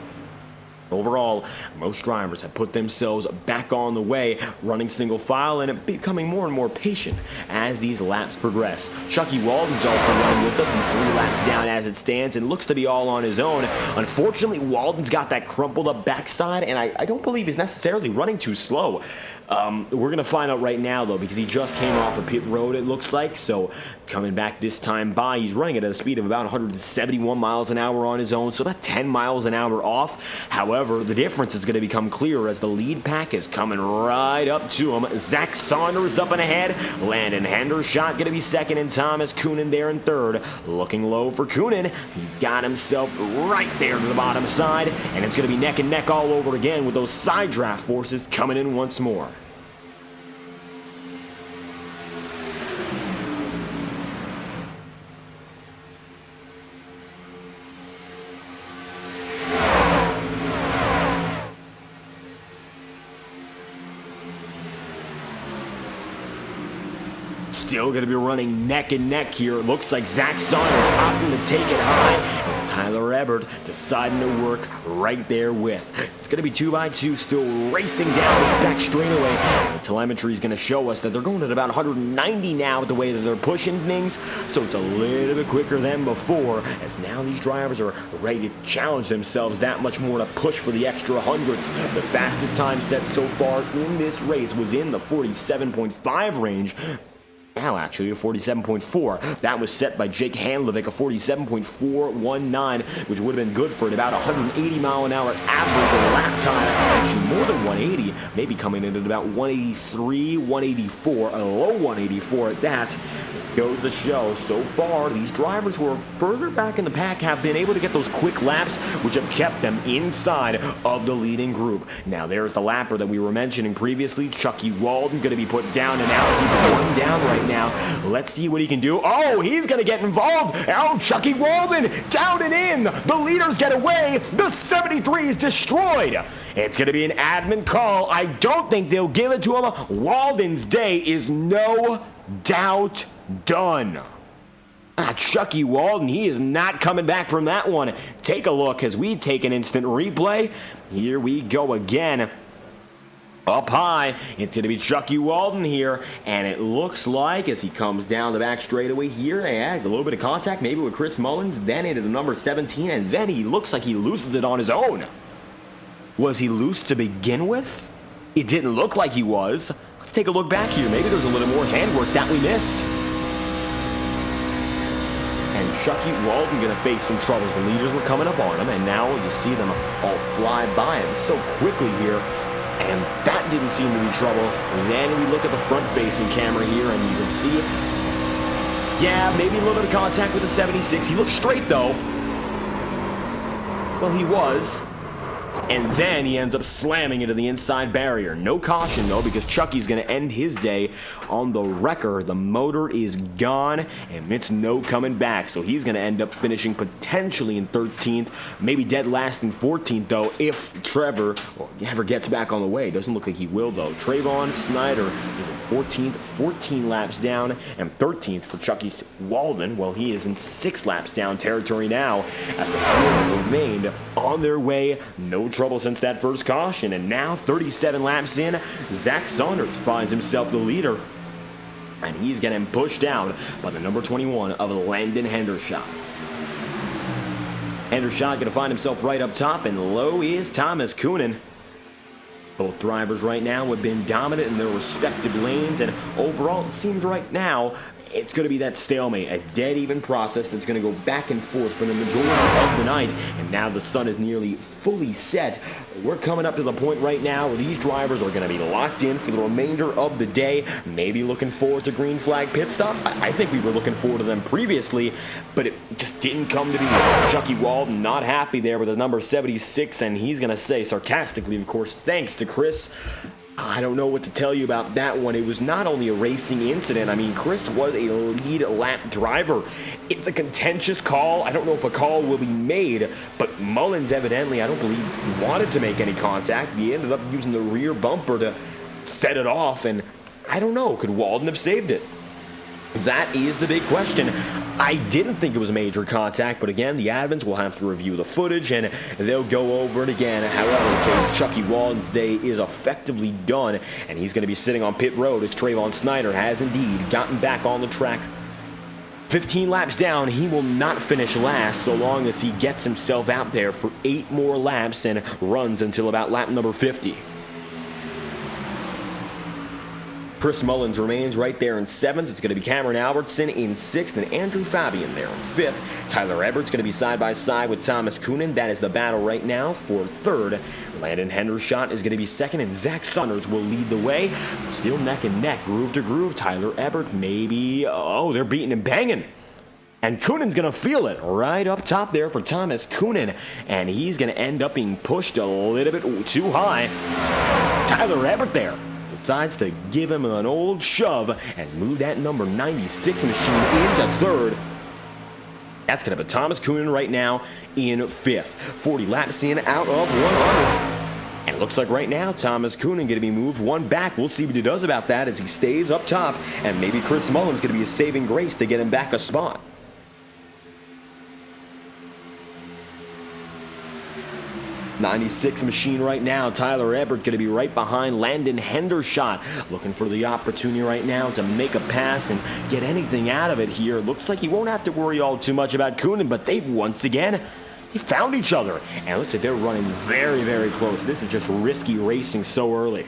Overall, most drivers have put themselves back on the way, running single file and becoming more and more patient as these laps progress. Chucky Walden's also running with us. He's 3 laps down as it stands and looks to be all on his own. Unfortunately, Walden's got that crumpled up backside, and I don't believe he's necessarily running too slow. We're going to find out right now, though, because he just came off a pit road, it looks like. So coming back this time by, he's running at a speed of about 171 miles an hour on his own, so about 10 miles an hour off. However, the difference is going to become clearer as the lead pack is coming right up to him. Zach Saunders up and ahead. Landon Hendershot going to be second, and Thomas Coonan there in third. Looking low for Coonan. He's got himself right there to the bottom side, and it's going to be neck and neck all over again with those side draft forces coming in once more. Still going to be running neck and neck here. It looks like Zach Saunders opting to take it high, and Tyler Everett deciding to work right there with. It's going to be 2x2 still racing down this back straightaway. The telemetry is going to show us that they're going at about 190 now with the way that they're pushing things, so it's a little bit quicker than before, as now these drivers are ready to challenge themselves that much more to push for the extra hundreds. The fastest time set so far in this race was in the 47.5 range. Now, actually, a 47.4. That was set by Jake Handlovic, a 47.419, which would have been good for at about 180 mile an hour average lap time. Actually, more than 180, maybe coming in at about 183, 184, a low 184 at that. Goes to show, so far, these drivers who are further back in the pack have been able to get those quick laps, which have kept them inside of the leading group. Now, there's the lapper that we were mentioning previously, Chucky Walden, going to be put down and out. He's going down right now. Let's see what he can do. Oh, he's going to get involved. Oh, Chucky Walden, down and in. The leaders get away. The 73 is destroyed. It's going to be an admin call. I don't think they'll give it to him. Walden's day is no doubt done. Chucky Walden, he is not coming back from that one. Take a look as we take an instant replay. Here we go again. Up high, it's going to be Chucky Walden here, and it looks like as he comes down the back straightaway here, a little bit of contact maybe with Chris Mullins, then into the number 17, and then he looks like he loses it on his own. Was he loose to begin with? It didn't look like he was. Let's take a look back here. Maybe there's a little more handwork that we missed. And Chucky Walden going to face some troubles. The leaders were coming up on him, and now you see them all fly by him so quickly here. And that didn't seem to be trouble. Then we look at the front-facing camera here, and you can see, yeah, maybe a little bit of contact with the 76. He looks straight, though. Well, he was. And then he ends up slamming into the inside barrier. No caution, though, because Chucky's going to end his day on the wrecker. The motor is gone, and it's no coming back. So he's going to end up finishing potentially in 13th, maybe dead last in 14th, though, if Trevor ever gets back on the way. Doesn't look like he will, though. Trayvon Snyder is in 14th, 14 laps down, and 13th for Chucky Walden. Well, he is in 6 laps down territory now, as the field remained on their way. No trouble since that first caution, and now 37 laps in, Zach Saunders finds himself the leader, and he's getting pushed down by the number 21 of Landon Hendershot. Hendershot going to find himself right up top, and low is Thomas Coonan. Both drivers right now have been dominant in their respective lanes, and overall it seems right now it's going to be that stalemate, a dead even process that's going to go back and forth for the majority of the night. And now the sun is nearly fully set. We're coming up to the point right now where these drivers are going to be locked in for the remainder of the day, maybe looking forward to green flag pit stops. I think we were looking forward to them previously, but it just didn't come to be. Chucky Walden not happy there with the number 76, and he's going to say sarcastically, of course, thanks to Chris. I don't know what to tell you about that one. It was not only a racing incident. I mean, Chris was a lead lap driver. It's a contentious call. I don't know if a call will be made, but Mullins evidently, I don't believe, wanted to make any contact. He ended up using the rear bumper to set it off, and I don't know. Could Walden have saved it? That is the big question. I didn't think it was major contact, but again, the admins will have to review the footage and they'll go over it again. However, in case Chucky Walden's day is effectively done, and he's going to be sitting on pit road as Trayvon Snyder has indeed gotten back on the track. 15 laps down, he will not finish last so long as he gets himself out there for 8 more laps and runs until about lap number 50. Chris Mullins remains right there in 7th. It's going to be Cameron Albertson in 6th and Andrew Fabian there in 5th. Tyler Everett's going to be side by side with Thomas Coonan. That is the battle right now for 3rd. Landon Hendershot is going to be 2nd, and Zach Saunders will lead the way. Still neck and neck, groove to groove. Tyler Everett maybe. Oh, they're beating and banging. And Coonan's going to feel it right up top there for Thomas Coonan. And he's going to end up being pushed a little bit too high. Tyler Everett there decides to give him an old shove and move that number 96 machine into 3rd. That's going to put Thomas Coonan right now in 5th. 40 laps in out of 100. And it looks like right now Thomas Coonan going to be moved 1 back. We'll see what he does about that as he stays up top. And maybe Chris Mullins going to be a saving grace to get him back a spot. 96 machine right now. Tyler Everett going to be right behind Landon Hendershot, looking for the opportunity right now to make a pass and get anything out of it here. Looks like he won't have to worry all too much about Coonan, but they've once again found each other. And it looks like they're running very, very close. This is just risky racing so early.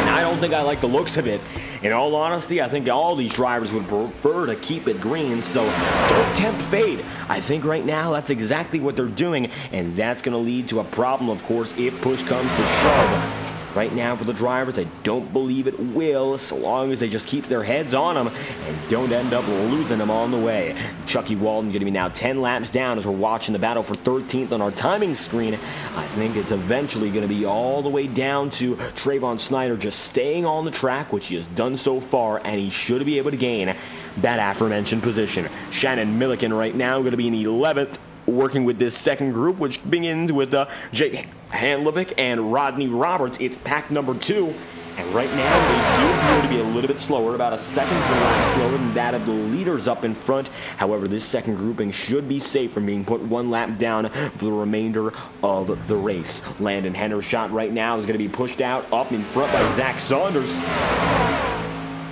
I don't think I like the looks of it. In all honesty, I think all these drivers would prefer to keep it green, so don't tempt fate. I think right now that's exactly what they're doing, and that's going to lead to a problem, of course, if push comes to shove. Right now for the drivers, I don't believe it will, so long as they just keep their heads on them and don't end up losing them on the way. Chucky Walden going to be now 10 laps down as we're watching the battle for 13th on our timing screen. I think it's eventually going to be all the way down to Trayvon Snyder just staying on the track, which he has done so far, and he should be able to gain that aforementioned position. Shannon Milliken right now going to be in 11th. Working with this second group, which begins with Jake Hanlovic and Rodney Roberts. It's pack number 2, and right now they do appear to be a little bit slower, about a second per lap slower than that of the leaders up in front. However, this second grouping should be safe from being put 1 lap down for the remainder of the race. Landon Hendershot right now is going to be pushed out up in front by Zach Saunders.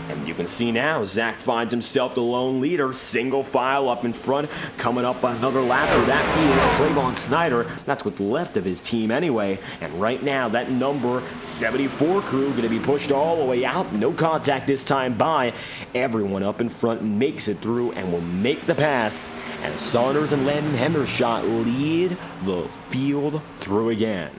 And you can see now, Zach finds himself the lone leader, single file up in front, coming up another lapper. That is Trayvon Snyder. That's what's left of his team anyway. And right now, that number 74 crew going to be pushed all the way out. No contact this time by. Everyone up in front makes it through and will make the pass. And Saunders and Landon Hendershot lead the field through again.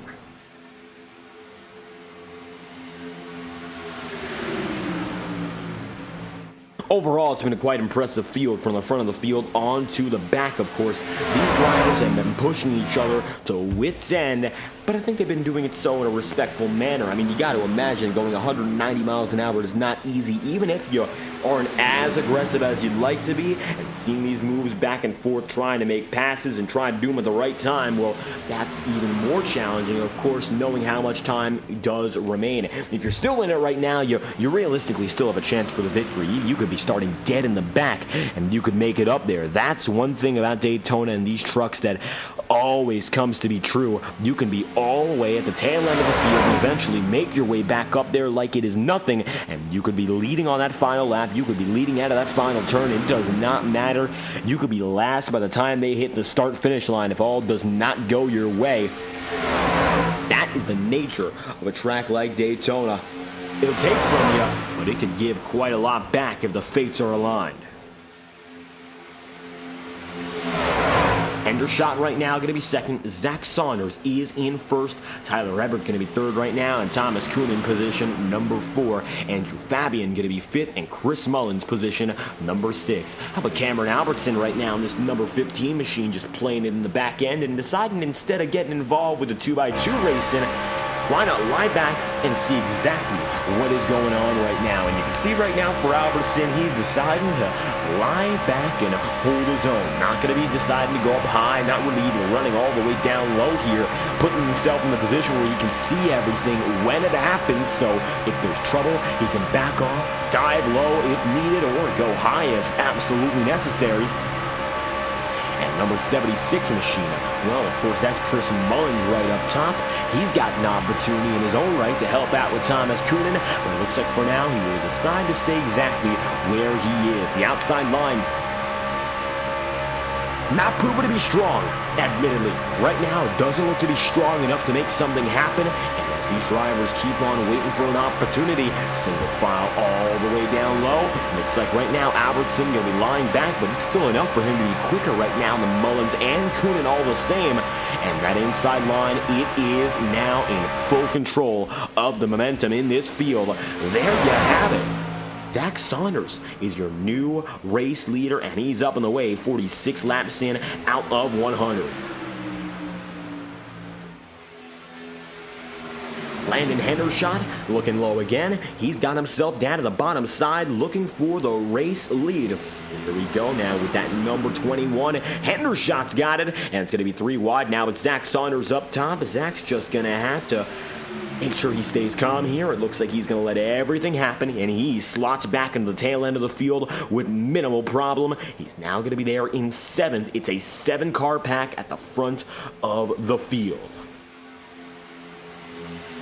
Overall, it's been a quite impressive field from the front of the field onto the back, of course. These drivers have been pushing each other to wit's end, but I think they've been doing it so in a respectful manner. I mean, you got to imagine going 190 miles an hour is not easy, even if you aren't as aggressive as you'd like to be, and seeing these moves back and forth, trying to make passes and trying to do them at the right time, well, that's even more challenging, of course, knowing how much time does remain. If you're still in it right now, you realistically still have a chance for the victory. You could be starting dead in the back, and you could make it up there. That's one thing about Daytona and these trucks that always comes to be true. You can be all the way at the tail end of the field and eventually make your way back up there like it is nothing, and you could be leading on that final lap. You could be leading out of that final turn. It does not matter. You could be last by the time they hit the start-finish line if all does not go your way. That is the nature of a track like Daytona. It'll take from you, but it can give quite a lot back if the fates are aligned. Hendershot right now going to be second. Zach Saunders is in first. Tyler Everett going to be third right now. And Thomas Kuhn in position number 4. Andrew Fabian going to be fifth. And Chris Mullins position number 6. How about Cameron Albertson right now in this number 15 machine, just playing it in the back end and deciding instead of getting involved with the 2x2 racing, why not lie back and see exactly what is going on right now? And you can see right now for Albertson, he's deciding to lie back and hold his own. Not going to be deciding to go up high, not really even running all the way down low here, putting himself in the position where he can see everything when it happens. So if there's trouble, he can back off, dive low if needed, or go high if absolutely necessary. And number 76 machine, well, of course, that's Chris Mullins right up top. He's got an opportunity in his own right to help out with Thomas Kuhn, but it looks like for now he will decide to stay exactly where he is. The outside line not proven to be strong, admittedly. Right now, it doesn't look to be strong enough to make something happen. And as these drivers keep on waiting for an opportunity, single file all the way down low. Looks like right now Albertson going to be lying back, but it's still enough for him to be quicker right now than Mullins and Kuhn all the same. And that inside line, it is now in full control of the momentum in this field. There you have it. Zach Saunders is your new race leader, and he's up on the way, 46 laps in, out of 100. Landon Hendershot looking low again. He's got himself down to the bottom side looking for the race lead. And here we go now with that number 21. Hendershot's got it, and it's going to be 3 wide now with Zach Saunders up top. Zach's just going to have to make sure he stays calm here. It looks like he's going to let everything happen, and he slots back into the tail end of the field with minimal problem. He's now going to be there in 7th. It's a 7-car pack at the front of the field.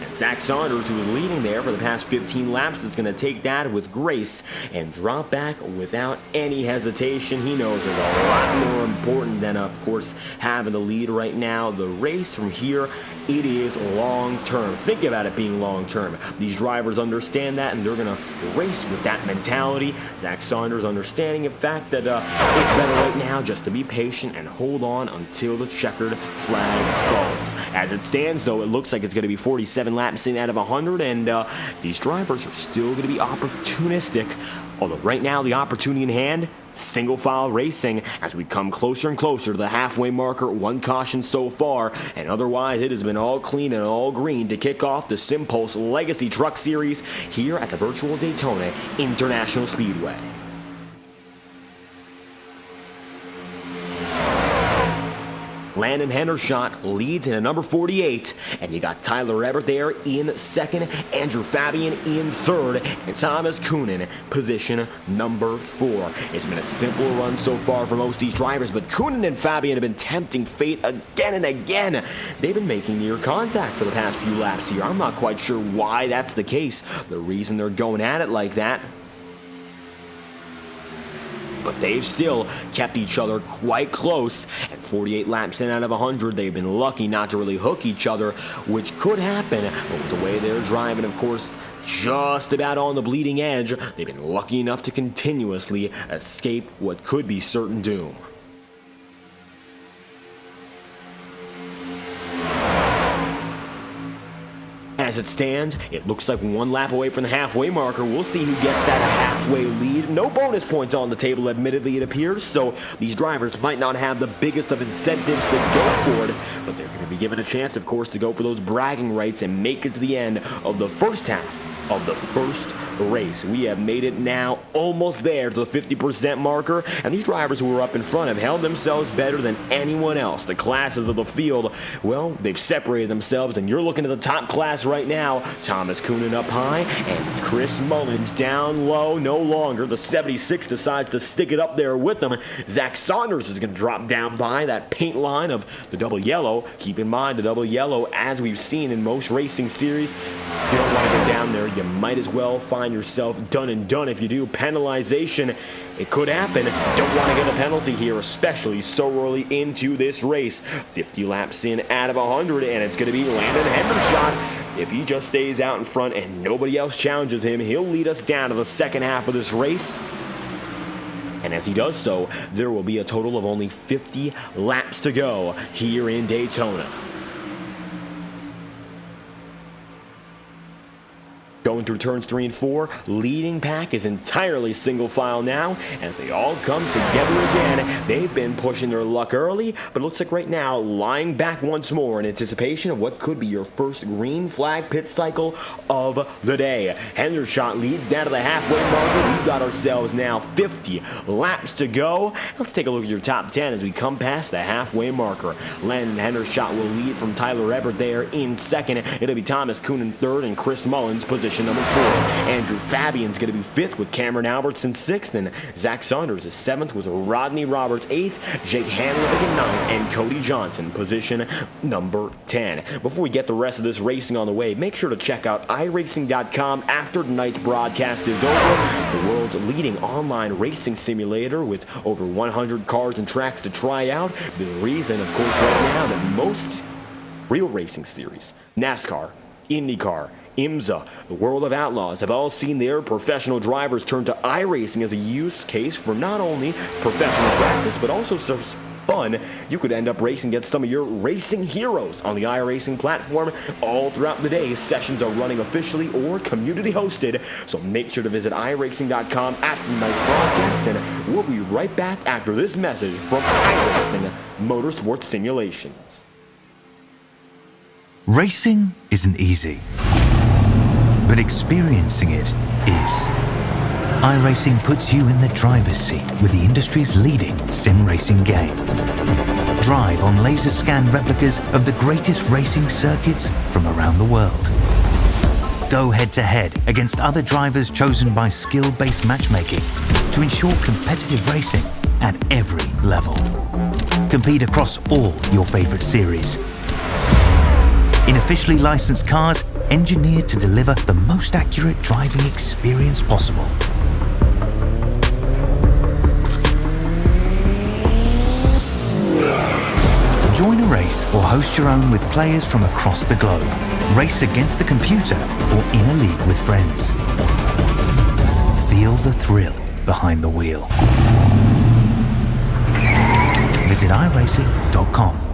And Zach Saunders, who was leading there for the past 15 laps, is going to take that with grace and drop back without any hesitation. He knows it's a lot more important than, of course, having the lead right now. The race from here, it is long-term. Think about it being long-term. These drivers understand that, and they're going to race with that mentality. Zach Saunders understanding the fact that it's better right now just to be patient and hold on until the checkered flag falls. As it stands, though, it looks like it's going to be 47 laps in out of 100, and these drivers are still going to be opportunistic. Although right now the opportunity in hand, single file racing as we come closer and closer to the halfway marker. 1 caution so far, and otherwise it has been all clean and all green to kick off the SimPulse Legacy Truck Series here at the virtual Daytona International Speedway. Landon Hendershot leads in a number 48, and you got Tyler Everett there in 2nd, Andrew Fabian in 3rd, and Thomas Kuhn position number 4. It's been a simple run so far for most of these drivers, but Kuhn and Fabian have been tempting fate again and again. They've been making near contact for the past few laps here. I'm not quite sure why that's the case. The reason they're going at it like that, but they've still kept each other quite close, and 48 laps in out of 100, they've been lucky not to really hook each other, which could happen, but with the way they're driving, of course, just about on the bleeding edge, they've been lucky enough to continuously escape what could be certain doom. As as it stands, it looks like one lap away from the halfway marker. We'll see who gets that halfway lead. No bonus points on the table, admittedly, it appears, so these drivers might not have the biggest of incentives to go for it, but they're going to be given a chance, of course, to go for those bragging rights and make it to the end of the first half of the first race. We have made it now almost there to the 50% marker, and these drivers who are up in front have held themselves better than anyone else. The classes of the field, well, they've separated themselves, and you're looking at the top class right now. Thomas Coonan up high, and Chris Mullins down low. No longer. The 76 decides to stick it up there with them. Zach Saunders is going to drop down by that paint line of the double yellow. Keep in mind, the double yellow, as we've seen in most racing series, you don't want to go down there. You might as well find yourself done and done. If you do, penalization, it could happen. Don't want to get a penalty here, especially so early into this race. 50 laps in out of 100, and it's going to be Landon Hendershot. If he just stays out in front and nobody else challenges him, he'll lead us down to the second half of this race. And as he does so, there will be a total of only 50 laps to go here in Daytona. Going through turns 3 and 4, leading pack is entirely single file now as they all come together again. They've been pushing their luck early, but it looks like right now lying back once more in anticipation of what could be your first green flag pit cycle of the day. Hendershot leads down to the halfway marker. We've got ourselves now 50 laps to go. Let's take a look at your top 10 as we come past the halfway marker. Landon Hendershot will lead from Tyler Everett there in second. It'll be Thomas Coonan third and Chris Mullins position number 4. Andrew Fabian's going to be 5th with Cameron Albertson 6th, and Zach Saunders is 7th with Rodney Roberts 8th, Jake Hanlevig in 9th, and Cody Johnson position number 10. Before we get the rest of this racing on the way, make sure to check out iRacing.com after tonight's broadcast is over. The world's leading online racing simulator with over 100 cars and tracks to try out. The reason, of course, right now that most real racing series, NASCAR, Indycar, IMSA, the World of Outlaws have all seen their professional drivers turn to iRacing as a use case for not only professional practice, but also some fun. You could end up racing against some of your racing heroes on the iRacing platform all throughout the day. Sessions are running officially or community hosted, so make sure to visit iRacing.com after tonight's broadcast, and we'll be right back after this message from iRacing Motorsports Simulations. Racing isn't easy, but experiencing it is. iRacing puts you in the driver's seat with the industry's leading sim racing game. Drive on laser scan replicas of the greatest racing circuits from around the world. Go head to head against other drivers chosen by skill-based matchmaking to ensure competitive racing at every level. Compete across all your favorite series in officially licensed cars engineered to deliver the most accurate driving experience possible. Join a race or host your own with players from across the globe. Race against the computer or in a league with friends. Feel the thrill behind the wheel. Visit iRacing.com.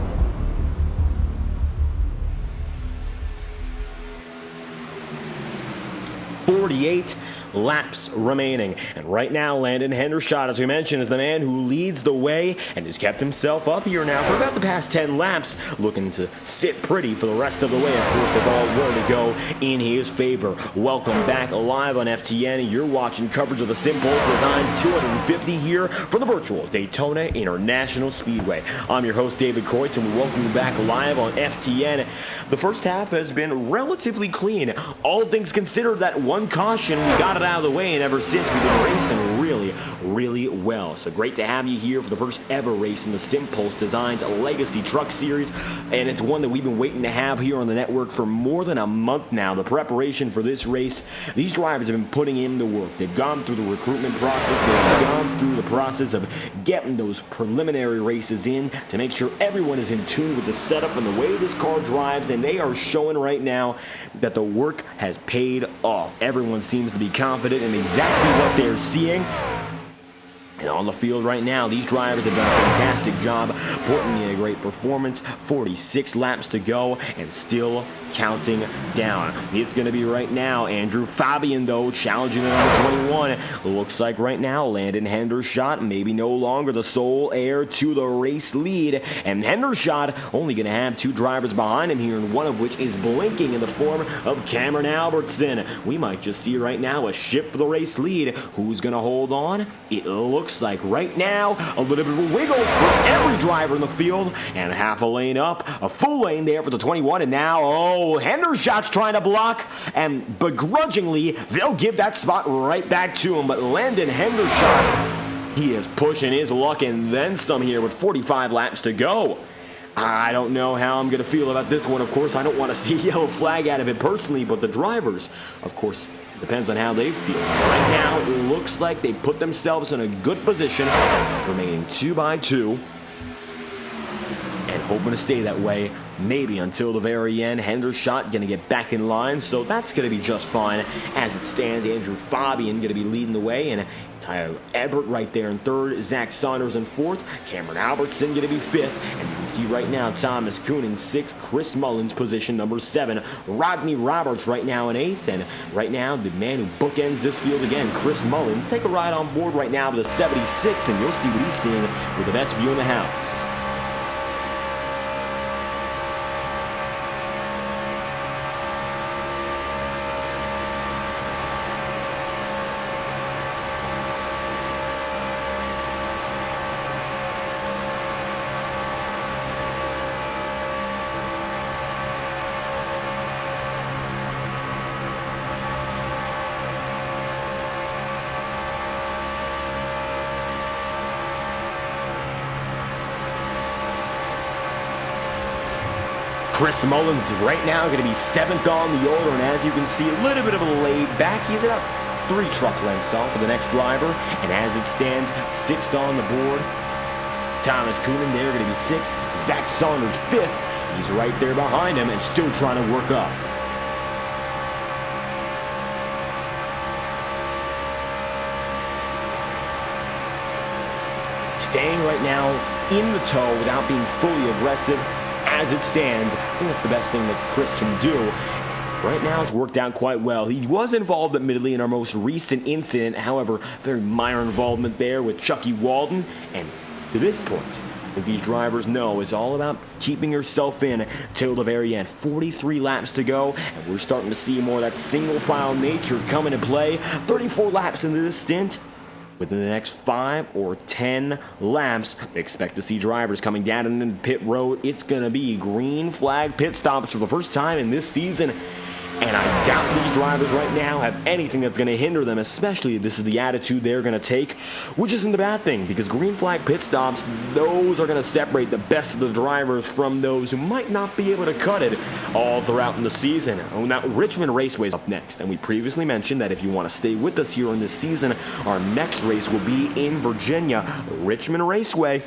48 laps remaining. And right now, Landon Hendershot, as we mentioned, is the man who leads the way and has kept himself up here now for about the past 10 laps, looking to sit pretty for the rest of the way. Of course, if all were to go in his favor. Welcome back live on FTN. You're watching coverage of the SimPulse Designs 250 here from the virtual Daytona International Speedway. I'm your host, David Kreutz, and we welcome you back live on FTN. The first half has been relatively clean. All things considered, that one caution, we got it out of the way, and ever since we've been racing really well. So great to have you here for the first ever race in the SimPulse Designs Legacy Truck Series, and it's one that we've been waiting to have here on the network for more than a month now. The preparation for this race, these drivers have been putting in the work. They've gone through the recruitment process, they've gone through the process of getting those preliminary races in to make sure everyone is in tune with the setup and the way this car drives, and they are showing right now that the work has paid off. Everyone seems to be confident in exactly what they're seeing. And on the field right now, these drivers have done a fantastic job putting in a great performance. 46 laps to go and still counting down. It's going to be right now Andrew Fabian, though, challenging the number 21. Looks like right now Landon Hendershot maybe no longer the sole heir to the race lead. And Hendershot only going to have 2 drivers behind him here, and one of which is blinking in the form of Cameron Albertson. We might just see right now a shift for the race lead. Who's going to hold on? It looks like right now a little bit of a wiggle for every driver in the field, and half a lane up, a full lane there for the 21, and now, Hendershot's trying to block, and begrudgingly, they'll give that spot right back to him, but Landon Hendershot, he is pushing his luck and then some here with 45 laps to go. I don't know how I'm going to feel about this one. Of course, I don't want to see a yellow flag out of it personally, but the drivers, of course, depends on how they feel. Right now, it looks like they put themselves in a good position, remaining 2 by 2, and hoping to stay that way maybe until the very end. Hendershot going to get back in line, so that's going to be just fine. As it stands, Andrew Fabian going to be leading the way, and Tyler Ebert right there in 3rd, Zach Saunders in 4th, Cameron Albertson going to be 5th, and you can see right now Thomas Kuhn in 6th, Chris Mullins position number 7, Rodney Roberts right now in 8th, and right now the man who bookends this field again, Chris Mullins. Take a ride on board right now to the 76, and you'll see what he's seeing with the best view in the house. Chris Mullins right now going to be 7th on the order, and as you can see, a little bit of a laid back. He's about 3 truck lengths off for the next driver, and as it stands, 6th on the board. Thomas Kuhn there going to be 6th. Zach Saunders 5th. He's right there behind him and still trying to work up. Staying right now in the tow without being fully aggressive. As it stands, I think that's the best thing that Chris can do. Right now, it's worked out quite well. He was involved, admittedly, in our most recent incident. However, very minor involvement there with Chucky Walden. And to this point, I think these drivers know it's all about keeping yourself in till the very end. 43 laps to go, and we're starting to see more of that single-file nature come into play. 34 laps into this stint. Within the next 5 or 10 laps, expect to see drivers coming down into pit road. It's going to be green flag pit stops for the first time in this season. And I doubt these drivers right now have anything that's going to hinder them, especially if this is the attitude they're going to take, which isn't a bad thing, because green flag pit stops, those are going to separate the best of the drivers from those who might not be able to cut it all throughout in the season. Oh, now, Richmond Raceway is up next, and we previously mentioned that if you want to stay with us here in this season, our next race will be in Virginia, Richmond Raceway.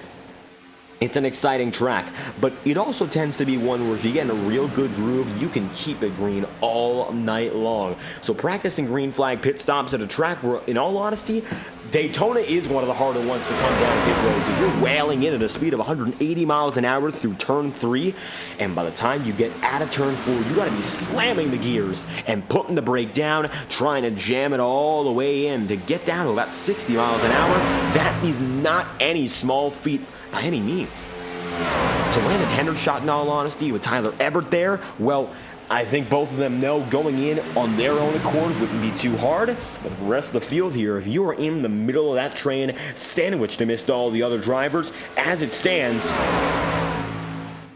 It's an exciting track, but it also tends to be one where if you get in a real good groove, you can keep it green all night long. So practicing green flag pit stops at a track where, in all honesty, Daytona is one of the harder ones to come down pit road because you're wailing in at a speed of 180 miles an hour through turn 3, and by the time you get out of turn 4, you got to be slamming the gears and putting the brake down, trying to jam it all the way in to get down to about 60 miles an hour. That is not any small feat by any means. To land a Hendershot, in all honesty, with Tyler Ebert there, well, I think both of them know going in on their own accord wouldn't be too hard. But the rest of the field here, if you are in the middle of that train, sandwiched amidst all the other drivers, as it stands,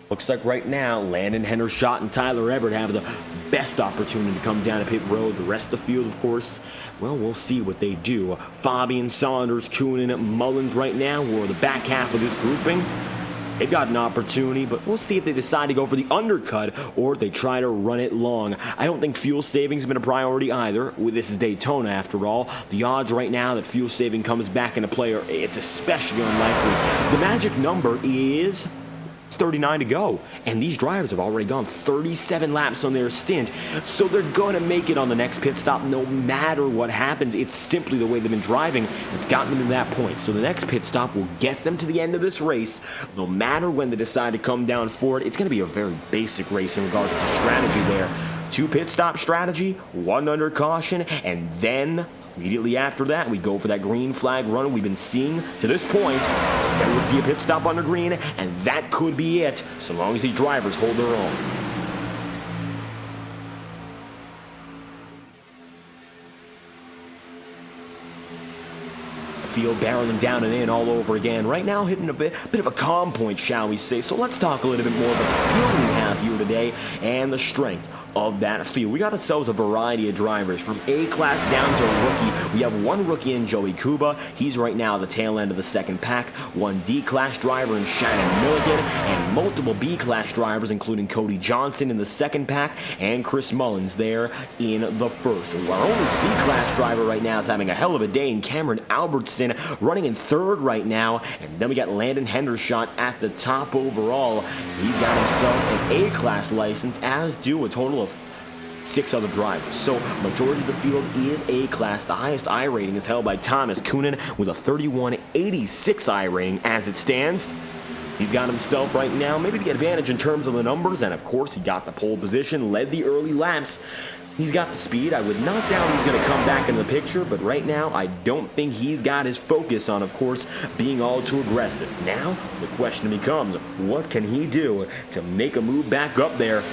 looks like right now, Landon Hendershot and Tyler Ebert have the best opportunity to come down to pit road. The rest of the field, of course, well, we'll see what they do. Fabian, Saunders, Kuhn, Mullins right now, who are the back half of this grouping. They got an opportunity, but we'll see if they decide to go for the undercut or if they try to run it long. I don't think fuel savings has been a priority either. This is Daytona, after all. The odds right now that fuel saving comes back into play, it's especially unlikely. The magic number is 2:39 to go, and these drivers have already gone 37 laps on their stint, so they're going to make it on the next pit stop no matter what happens. It's simply the way they've been driving that's gotten them to that point. So the next pit stop will get them to the end of this race, no matter when they decide to come down for it. It's going to be a very basic race in regards to the strategy there. 2 pit stop strategy, 1 under caution, and then immediately after that, we go for that green flag run we've been seeing to this point. Then we'll see a pit stop under green, and that could be it, so long as these drivers hold their own. Field barreling down and in all over again. Right now hitting a bit of a calm point, shall we say. So let's talk a little bit more about the field we have here today and the strength of that field. We got ourselves a variety of drivers from A-class down to rookie. We have 1 rookie in Joey Kuba. He's right now at the tail end of the second pack. 1 D-class driver in Shannon Milligan, and multiple B-class drivers including Cody Johnson in the second pack and Chris Mullins there in the first. Our only C-class driver right now is having a hell of a day in Cameron Albertson, running in third right now. And then we got Landon Hendershot at the top overall. He's got himself an A-class license, as do a total of 6 other drivers. So majority of the field is A-class. The highest I rating is held by Thomas Coonan with a 3186 I rating as it stands. He's got himself right now maybe the advantage in terms of the numbers, and of course he got the pole position, led the early laps. He's got the speed. I would not doubt he's going to come back in the picture, but right now I don't think he's got his focus on, of course, being all too aggressive. Now the question becomes, what can he do to make a move back up there?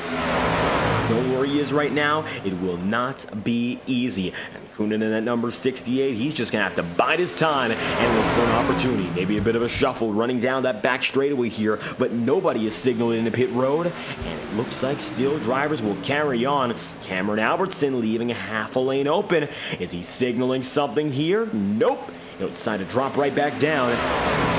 Know where he is right now. It will not be easy. And Coonan in that number 68, he's just going to have to bide his time and look for an opportunity. Maybe a bit of a shuffle running down that back straightaway here, but nobody is signaling into pit road, and it looks like still drivers will carry on. Cameron Albertson leaving a half a lane open. Is he signaling something here? Nope. He'll decide to drop right back down.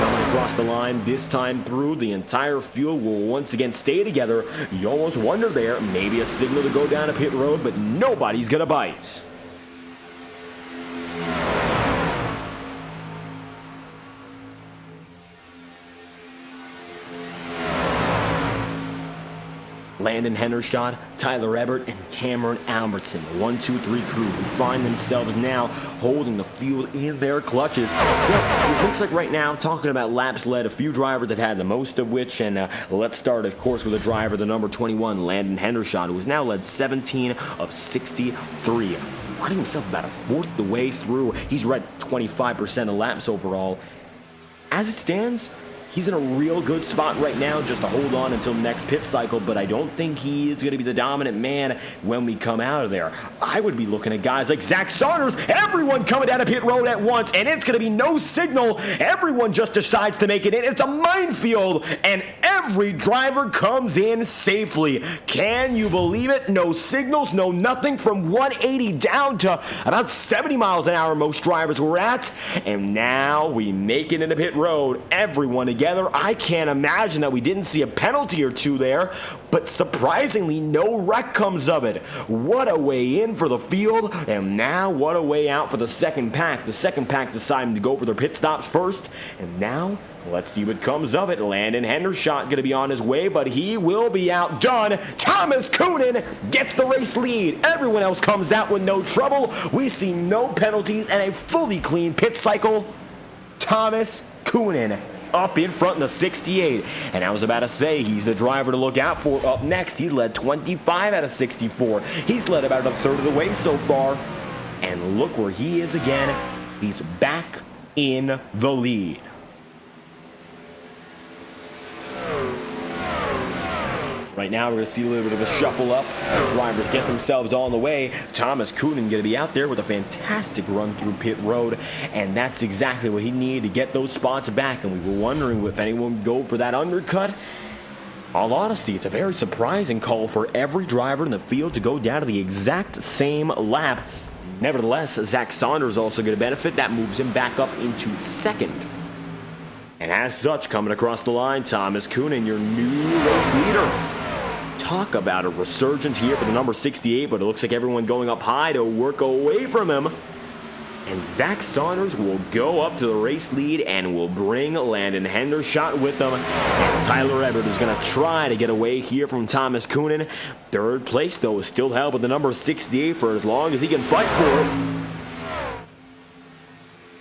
Coming across the line this time through, the entire field will once again stay together. You almost wonder there, maybe a signal to go down a pit road, but nobody's gonna bite. Landon Hendershot, Tyler Ebert, and Cameron Albertson, the 1, 2, 3 crew, who find themselves now holding the field in their clutches. Well, it looks like right now, talking about laps led, a few drivers have had the most of which, and let's start, of course, with a driver, the number 21, Landon Hendershot, who has now led 17 of 63. Running himself about a fourth the way through. He's read 25% of laps overall. As it stands, he's in a real good spot right now just to hold on until the next pit cycle, but I don't think he is going to be the dominant man when we come out of there. I would be looking at guys like Zach Saunders, everyone coming down a pit road at once, and it's going to be no signal. Everyone just decides to make it in. It's a minefield, and every driver comes in safely. Can you believe it? No signals, no nothing, from 180 down to about 70 miles an hour most drivers were at, and now we make it into pit road. Everyone together. I can't imagine that we didn't see a penalty or two there, but surprisingly, no wreck comes of it. What a way in for the field, and now what a way out for the second pack. The second pack deciding to go for their pit stops first, and now let's see what comes of it. Landon Hendershot going to be on his way, but he will be outdone. Thomas Coonan gets the race lead. Everyone else comes out with no trouble. We see no penalties and a fully clean pit cycle. Thomas Coonan up in front in the 68. And I was about to say, he's the driver to look out for up next. He's led 25 out of 64. He's led about a third of the way so far. And look where he is again. He's back in the lead. Right now, we're going to see a little bit of a shuffle up as drivers get themselves on the way. Thomas Coonan going to be out there with a fantastic run through pit road, and that's exactly what he needed to get those spots back. And we were wondering if anyone would go for that undercut. All honesty, it's a very surprising call for every driver in the field to go down to the exact same lap. Nevertheless, Zach Saunders also going to benefit. That moves him back up into second. And as such, coming across the line, Thomas Coonan, your new race leader. Talk about a resurgence here for the number 68, but it looks like everyone going up high to work away from him. And Zach Saunders will go up to the race lead and will bring Landon Hendershot with them. And Tyler Everett is going to try to get away here from Thomas Coonan. Third place, though, is still held with the number 68 for as long as he can fight for it.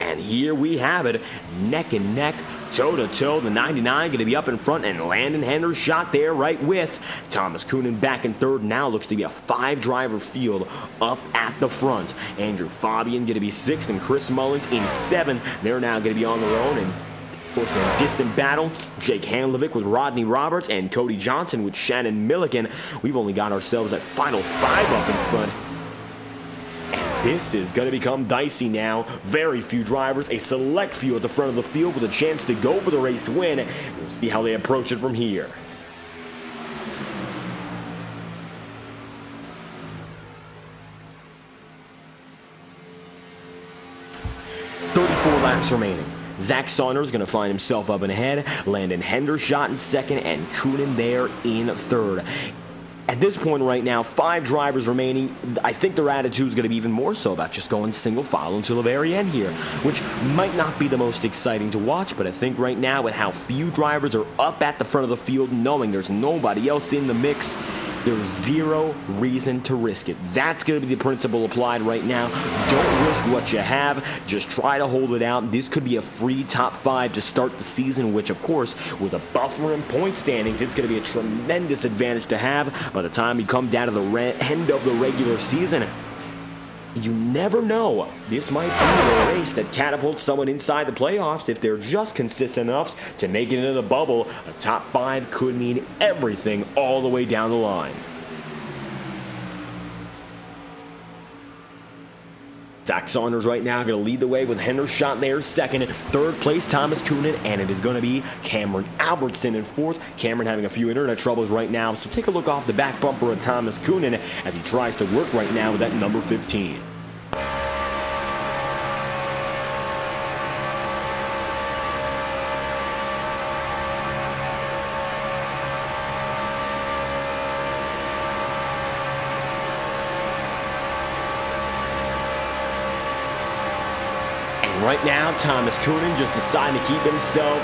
And here we have it, neck and neck, toe-to-toe. The 99 going to be up in front, and Landon Hendershot there right with Thomas Coonan back in third. Now looks to be a 5-driver field up at the front. Andrew Fabian going to be 6th, and Chris Mullins in 7th. They're now going to be on their own, and of course, in a distant battle, Jake Handlovic with Rodney Roberts and Cody Johnson with Shannon Milliken. We've only got ourselves at final 5 up in front. This is going to become dicey now. Very few drivers, a select few at the front of the field with a chance to go for the race win. We'll see how they approach it from here. Laps remaining. Zach Saunders going to find himself up and ahead. Landon Hendershot in 2nd, and Coonan there in 3rd. At this point right now, 5 drivers remaining. I think their attitude is going to be even more so about just going single file until the very end here, which might not be the most exciting to watch, but I think right now with how few drivers are up at the front of the field, knowing there's nobody else in the mix, there's zero reason to risk it. That's going to be the principle applied right now. Don't risk what you have. Just try to hold it out. This could be a free top 5 to start the season, which, of course, with a buffer in point standings, it's going to be a tremendous advantage to have by the time you come down to the end of the regular season. You never know. This might be the race that catapults someone inside the playoffs if they're just consistent enough to make it into the bubble. A top 5 could mean everything all the way down the line. Zach Saunders right now going to lead the way with Hendershot there 2nd. 3rd place, Thomas Coonan, and it is going to be Cameron Albertson in 4th. Cameron having a few internet troubles right now, so take a look off the back bumper of Thomas Coonan as he tries to work right now with that number 15. Right now, Thomas Coonan just decided to keep himself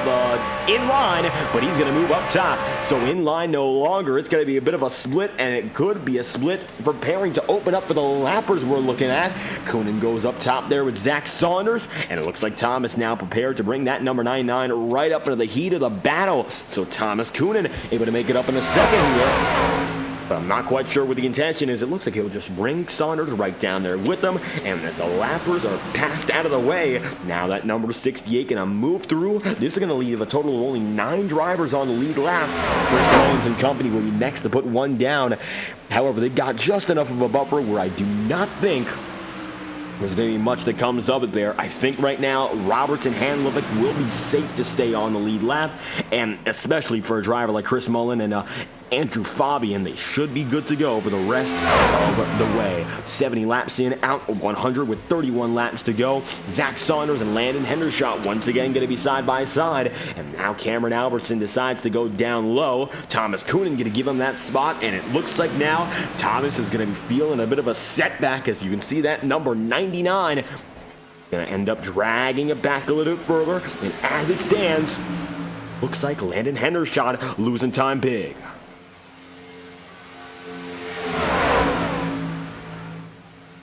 in line, but he's going to move up top. So in line no longer. It's going to be a bit of a split, and it could be a split preparing to open up for the lappers we're looking at. Coonan goes up top there with Zach Saunders, and it looks like Thomas now prepared to bring that number 99 right up into the heat of the battle. So Thomas Coonan able to make it up in the 2nd here. But I'm not quite sure what the intention is. It looks like he'll just bring Saunders right down there with them. And as the lappers are passed out of the way, now that number 68 going to move through. This is going to leave a total of only 9 drivers on the lead lap. Chris Mullins and company will be next to put one down. However, they've got just enough of a buffer where I do not think there's going to be much that comes up there. I think right now, Roberts and Handlovic will be safe to stay on the lead lap, and especially for a driver like Chris Mullen and Andrew Fabian, they should be good to go for the rest of the way. 70 laps in, out of 100 with 31 laps to go. Zach Saunders and Landon Hendershot once again going to be side by side, and now Cameron Albertson decides to go down low. Thomas Coonan going to give him that spot, and it looks like now Thomas is going to be feeling a bit of a setback, as you can see that number 99 going to end up dragging it back a little bit further, and as it stands, looks like Landon Hendershot losing time big.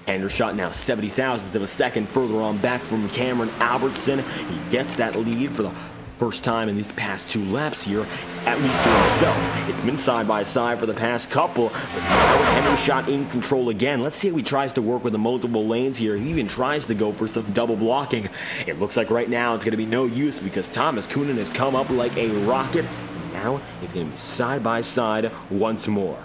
Hendershot now 70 thousandths of a second further on back from Cameron Albertson. He gets that lead for the first time in these past 2 laps here, at least to himself. It's been side by side for the past couple, but now Hendershot in control again. Let's see if he tries to work with the multiple lanes here. He even tries to go for some double blocking. It looks like right now it's going to be no use because Thomas Coonan has come up like a rocket. And now it's going to be side by side once more.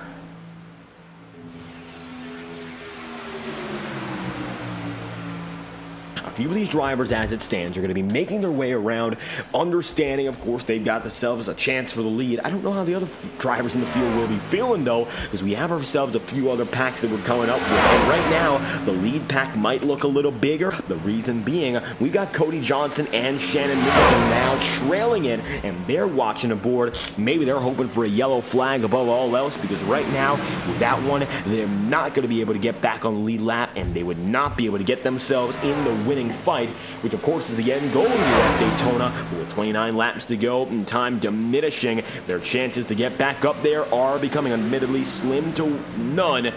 few of these drivers, as it stands, are going to be making their way around, understanding, of course, they've got themselves a chance for the lead. I don't know how the other drivers in the field will be feeling, though, because we have ourselves a few other packs that we're coming up with. And right now, the lead pack might look a little bigger. The reason being, we got Cody Johnson and Shannon Middleton now trailing it, and they're watching aboard. Maybe they're hoping for a yellow flag above all else, because right now, with that one, they're not going to be able to get back on the lead lap, and they would not be able to get themselves in the winning fight, which of course is the end goal here at Daytona. With 29 laps to go and time diminishing, their chances to get back up there are becoming admittedly slim to none.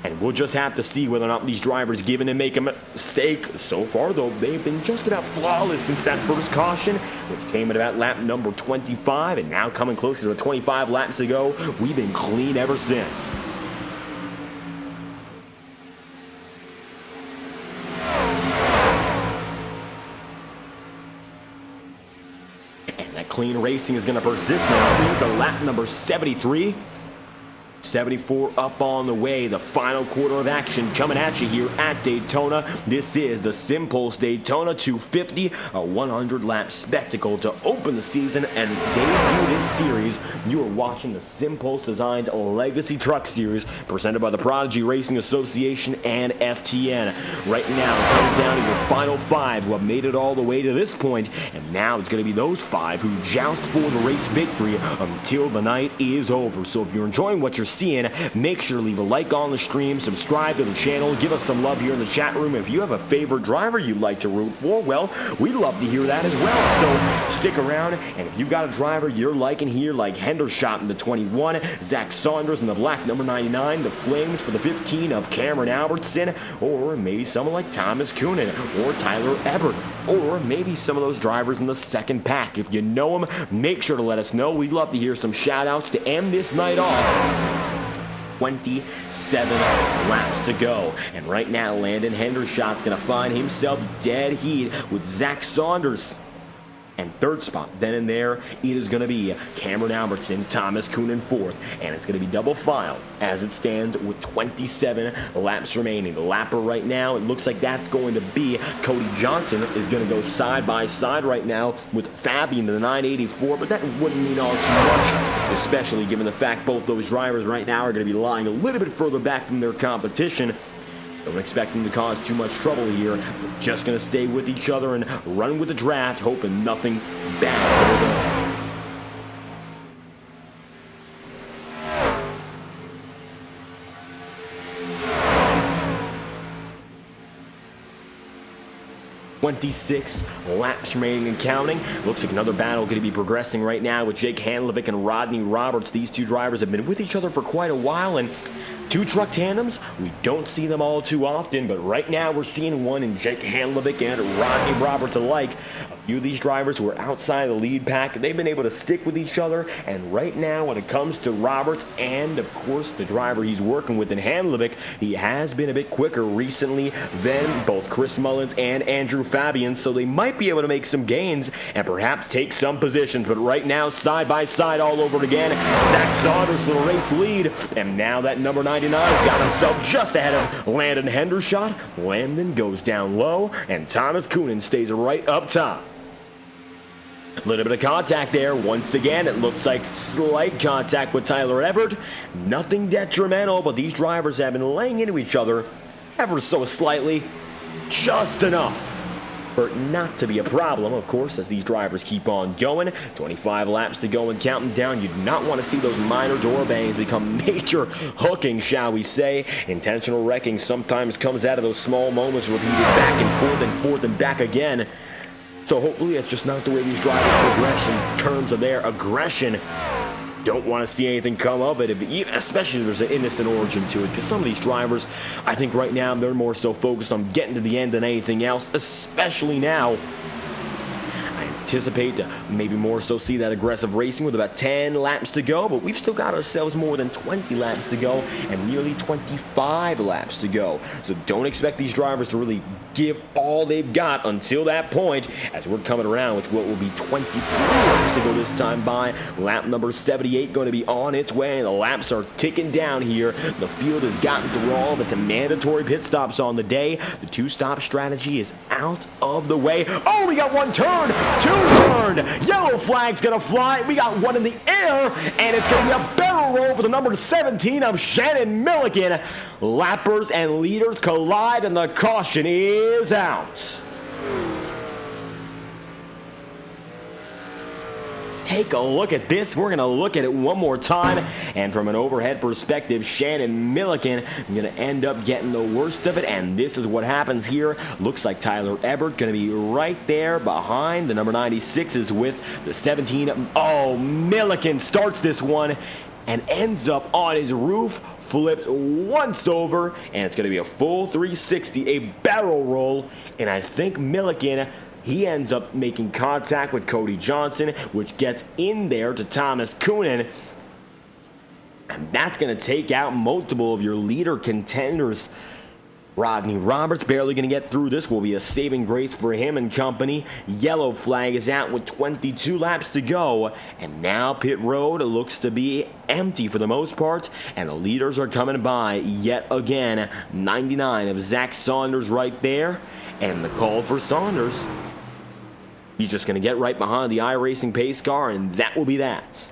And we'll just have to see whether or not these drivers give in and make a mistake. So far, though, they've been just about flawless since that first caution, which came at about lap number 25, and now coming closer to 25 laps to go, we've been clean ever since. And that clean racing is going to persist now into lap number 73. 74 up on the way, the final quarter of action coming at you here at Daytona. This is the SimPulse Daytona 250, a 100-lap spectacle to open the season and debut this series. You are watching the SimPulse Designs Legacy Truck Series, presented by the Prodigy Racing Association and FTN. Right now, it comes down to your final 5 who have made it all the way to this point, and now it's going to be those 5 who joust for the race victory until the night is over. So if you're enjoying what you're seeing, make sure to leave a like on the stream, subscribe to the channel, give us some love here in the chat room. If you have a favorite driver you'd like to root for, well, we'd love to hear that as well. So stick around, and if you've got a driver you're liking here, like Hendershot in the 21, Zach Saunders in the black number 99, the Flames for the 15 of Cameron Albertson, or maybe someone like Thomas Coonan or Tyler Ebert, or maybe some of those drivers in the second pack. If you know them, make sure to let us know. We'd love to hear some shout outs to end this night off. 27 laps to go, and right now Landon Hendershot's gonna find himself dead heat with Zach Saunders. And third spot, then and there, it is going to be Cameron Albertson, Thomas Coonan fourth, and it's going to be double file as it stands with 27 laps remaining. The lapper right now, it looks like that's going to be Cody Johnson is going to go side by side right now with Fabian in the 984, but that wouldn't mean all too much, especially given the fact both those drivers right now are going to be lying a little bit further back from their competition. Don't expect them to cause too much trouble here. We're just going to stay with each other and run with the draft, hoping nothing bad goes on. .26 laps remaining and counting. Looks like another battle going to be progressing right now with Jake Handlevick and Rodney Roberts. These two drivers have been with each other for quite a while, and two truck tandems, we don't see them all too often, but right now we're seeing one in Jake Handlevick and Rodney Roberts alike. A few of these drivers who are outside the lead pack, they've been able to stick with each other, and right now when it comes to Roberts and, of course, the driver he's working with in Handlevick, he has been a bit quicker recently than both Chris Mullins and Andrew Fabian, so they might be able to make some gains and perhaps take some positions. But right now, side by side all over again, Zach Saunders for the race lead, and now that number 99 has got himself just ahead of Landon Hendershot. Landon goes down low, and Thomas Coonan stays right up top. A little bit of contact there. Once again, it looks like slight contact with Tyler Ebert. Nothing detrimental, but these drivers have been laying into each other ever so slightly. Just enough for it not to be a problem, of course, as these drivers keep on going. 25 laps to go and counting down. You do not want to see those minor door bangs become major hooking, shall we say. Intentional wrecking sometimes comes out of those small moments repeated back and forth and back again. So hopefully that's just not the way these drivers progress in terms of their aggression. Don't want to see anything come of it, especially if there's an innocent origin to it, because some of these drivers, I think right now, they're more so focused on getting to the end than anything else, especially now. anticipate to maybe more so see that aggressive racing with about 10 laps to go, but we've still got ourselves more than 20 laps to go and nearly 25 laps to go. So don't expect these drivers to really give all they've got until that point, as we're coming around with what will be 23 laps to go this time by. Lap number 78 going to be on its way, and the laps are ticking down here. The field has gotten through all of its mandatory pit stops on the day. The two-stop strategy is out of the way. Oh, we got one turn, two turn. Yellow flag's going to fly. We got one in the air, and it's going to be a barrel roll for the number 17 of Shannon Milliken. Lappers and leaders collide, and the caution is out. Take a look at this. We're going to look at it one more time. And from an overhead perspective, Shannon Milliken going to end up getting the worst of it. And this is what happens here. Looks like Tyler Ebert going to be right there behind. The number 96 is with the 17. Oh, Milliken starts this one and ends up on his roof. Flips once over, and it's going to be a full 360, a barrel roll. And I think Milliken, he ends up making contact with Cody Johnson, which gets in there to Thomas Coonan. And that's going to take out multiple of your leader contenders. Rodney Roberts barely going to get through this. Will be a saving grace for him and company. Yellow flag is out with 22 laps to go. And now pit road looks to be empty for the most part. And the leaders are coming by yet again. 99 of Zach Saunders right there. And the call for Saunders. He's just going to get right behind the iRacing pace car, and that will be that.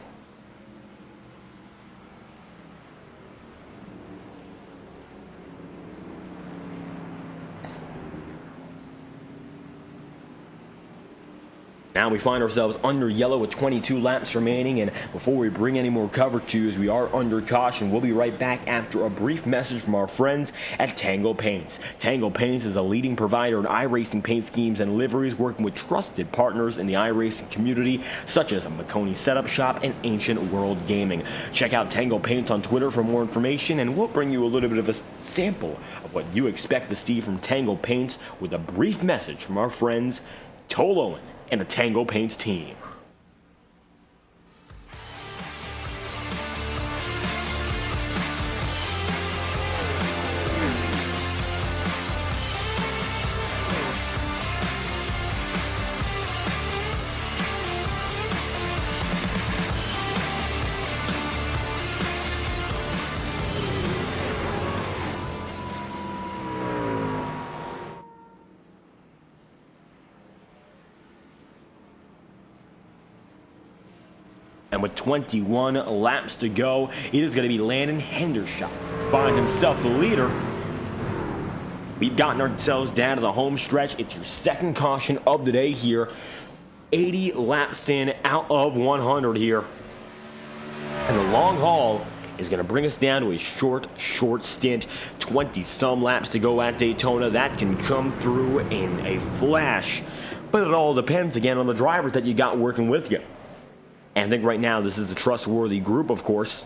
Now we find ourselves under yellow with 22 laps remaining, and before we bring any more coverage to you, as we are under caution, we'll be right back after a brief message from our friends at Tango Paints. Tango Paints is a leading provider in iRacing paint schemes and liveries, working with trusted partners in the iRacing community, such as Maconi Setup Shop and Ancient World Gaming. Check out Tango Paints on Twitter for more information, and we'll bring you a little bit of a sample of what you expect to see from Tango Paints with a brief message from our friends Toll Owen and the Tango Paints team. And with 21 laps to go, it is going to be Landon Hendershot. Finds himself the leader. We've gotten ourselves down to the home stretch. It's your second caution of the day here. 80 laps in out of 100 here. And the long haul is going to bring us down to a short stint. 20-some laps to go at Daytona. That can come through in a flash. But it all depends, again, on the drivers that you got working with you. And I think right now this is a trustworthy group, of course.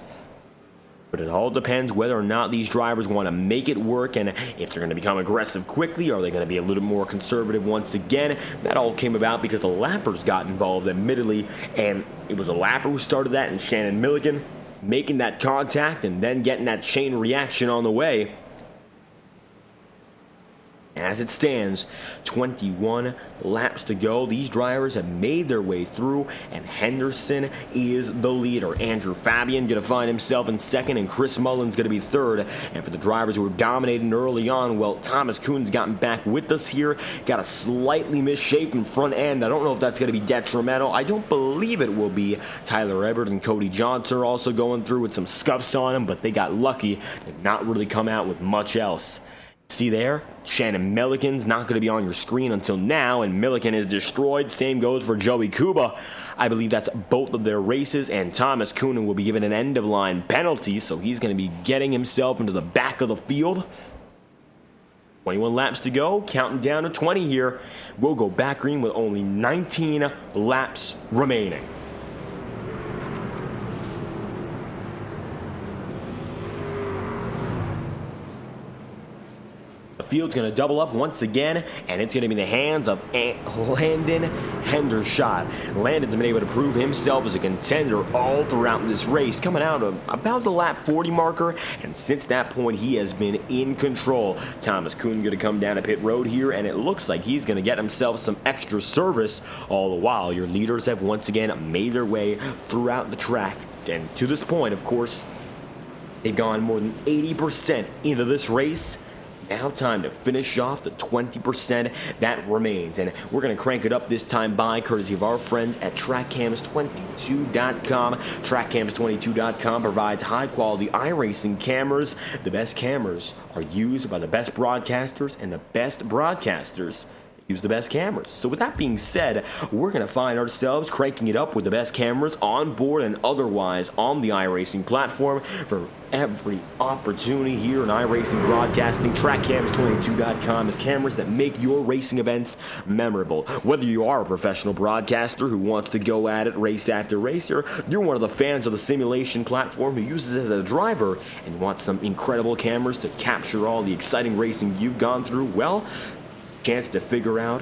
But it all depends whether or not these drivers want to make it work, and if they're going to become aggressive quickly, or are they going to be a little more conservative once again. That all came about because the lappers got involved, admittedly, and it was a lapper who started that, and Shannon Milliken making that contact and then getting that chain reaction on the way. As it stands, 21 laps to go. These drivers have made their way through, and Henderson is the leader. Andrew Fabian going to find himself in second, and Chris Mullen's going to be third. And for the drivers who were dominating early on, well, Thomas Kuhn's gotten back with us here. Got a slightly misshapen front end. I don't know if that's going to be detrimental. I don't believe it will be. Tyler Ebert and Cody Johnson are also going through with some scuffs on them, but they got lucky and not really come out with much else. See there? Shannon Milliken's not going to be on your screen until now, and Milliken is destroyed. Same goes for Joey Kuba. I believe that's both of their races, and Thomas Coonan will be given an end-of-line penalty, so he's going to be getting himself into the back of the field. 21 laps to go, counting down to 20 here. We'll go back green with only 19 laps remaining. The field's going to double up once again, and it's going to be in the hands of Landon Hendershot. Landon's been able to prove himself as a contender all throughout this race, coming out of about the lap 40 marker, and since that point, he has been in control. Thomas Kuhn going to come down to pit road here, and it looks like he's going to get himself some extra service. All the while, your leaders have once again made their way throughout the track, and to this point, of course, they've gone more than 80% into this race. Now time to finish off the 20% that remains. And we're going to crank it up this time by courtesy of our friends at TrackCams22.com. TrackCams22.com provides high-quality iRacing cameras. The best cameras are used by the best broadcasters, and the best broadcasters use the best cameras. So with that being said, we're going to find ourselves cranking it up with the best cameras on board and otherwise on the iRacing platform for every opportunity here in iRacing broadcasting. TrackCams22.com is cameras that make your racing events memorable. Whether you are a professional broadcaster who wants to go at it race after race, or you're one of the fans of the simulation platform who uses it as a driver and wants some incredible cameras to capture all the exciting racing you've gone through, well, chance to figure out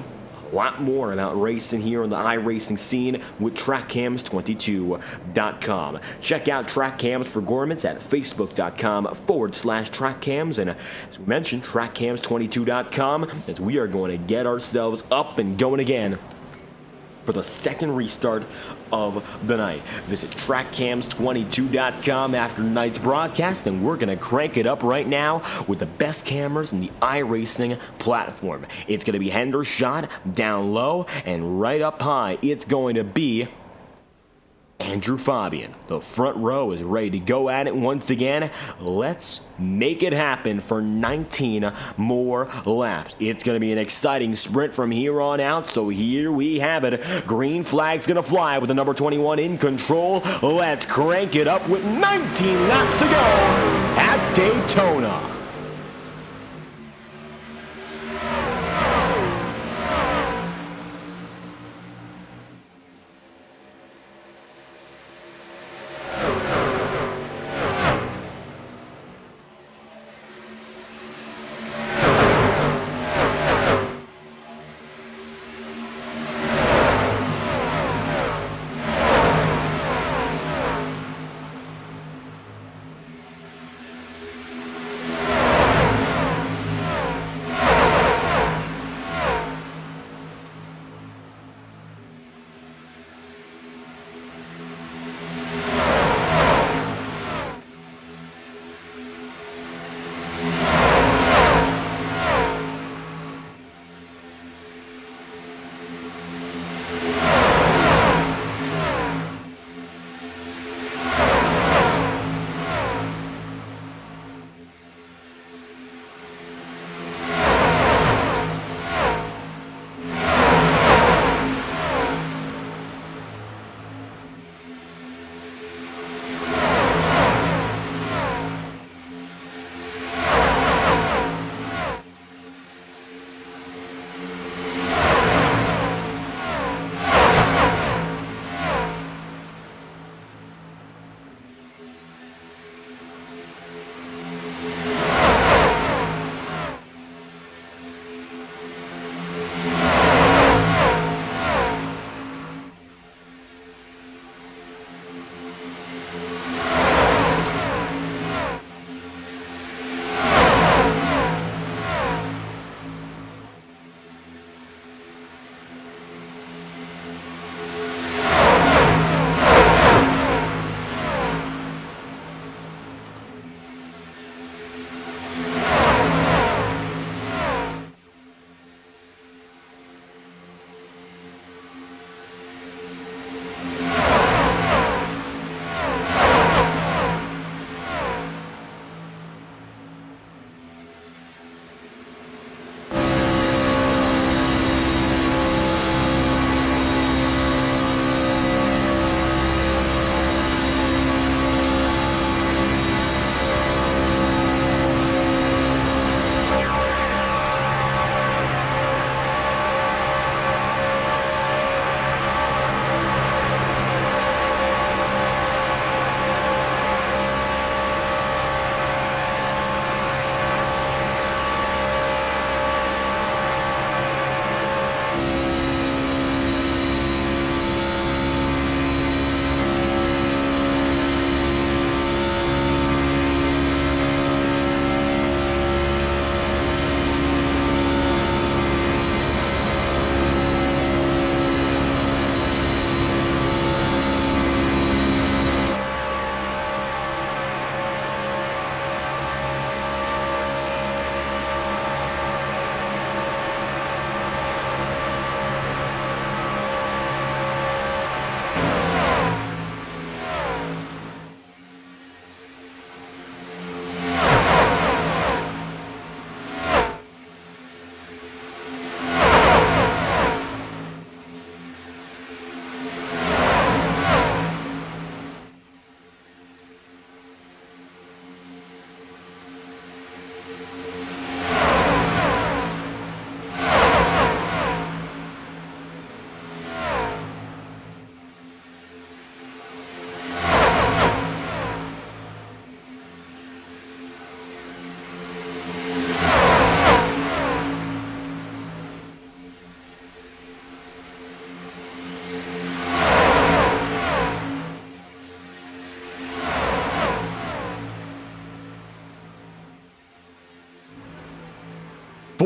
a lot more about racing here on the iRacing scene with TrackCams22.com. Check out TrackCams for Gormans at Facebook.com/TrackCams, and as we mentioned, TrackCams22.com, as we are going to get ourselves up and going again for the second restart of the night. Visit TrackCams22.com after tonight's broadcast, and we're going to crank it up right now with the best cameras in the iRacing platform. It's going to be Hendershot down low, and right up high, it's going to be Andrew Fabian. The front row is ready to go at it once again. Let's make it happen for 19 more laps. It's going to be an exciting sprint from here on out, so here we have it. Green flag's going to fly with the number 21 in control. Let's crank it up with 19 laps to go at Daytona.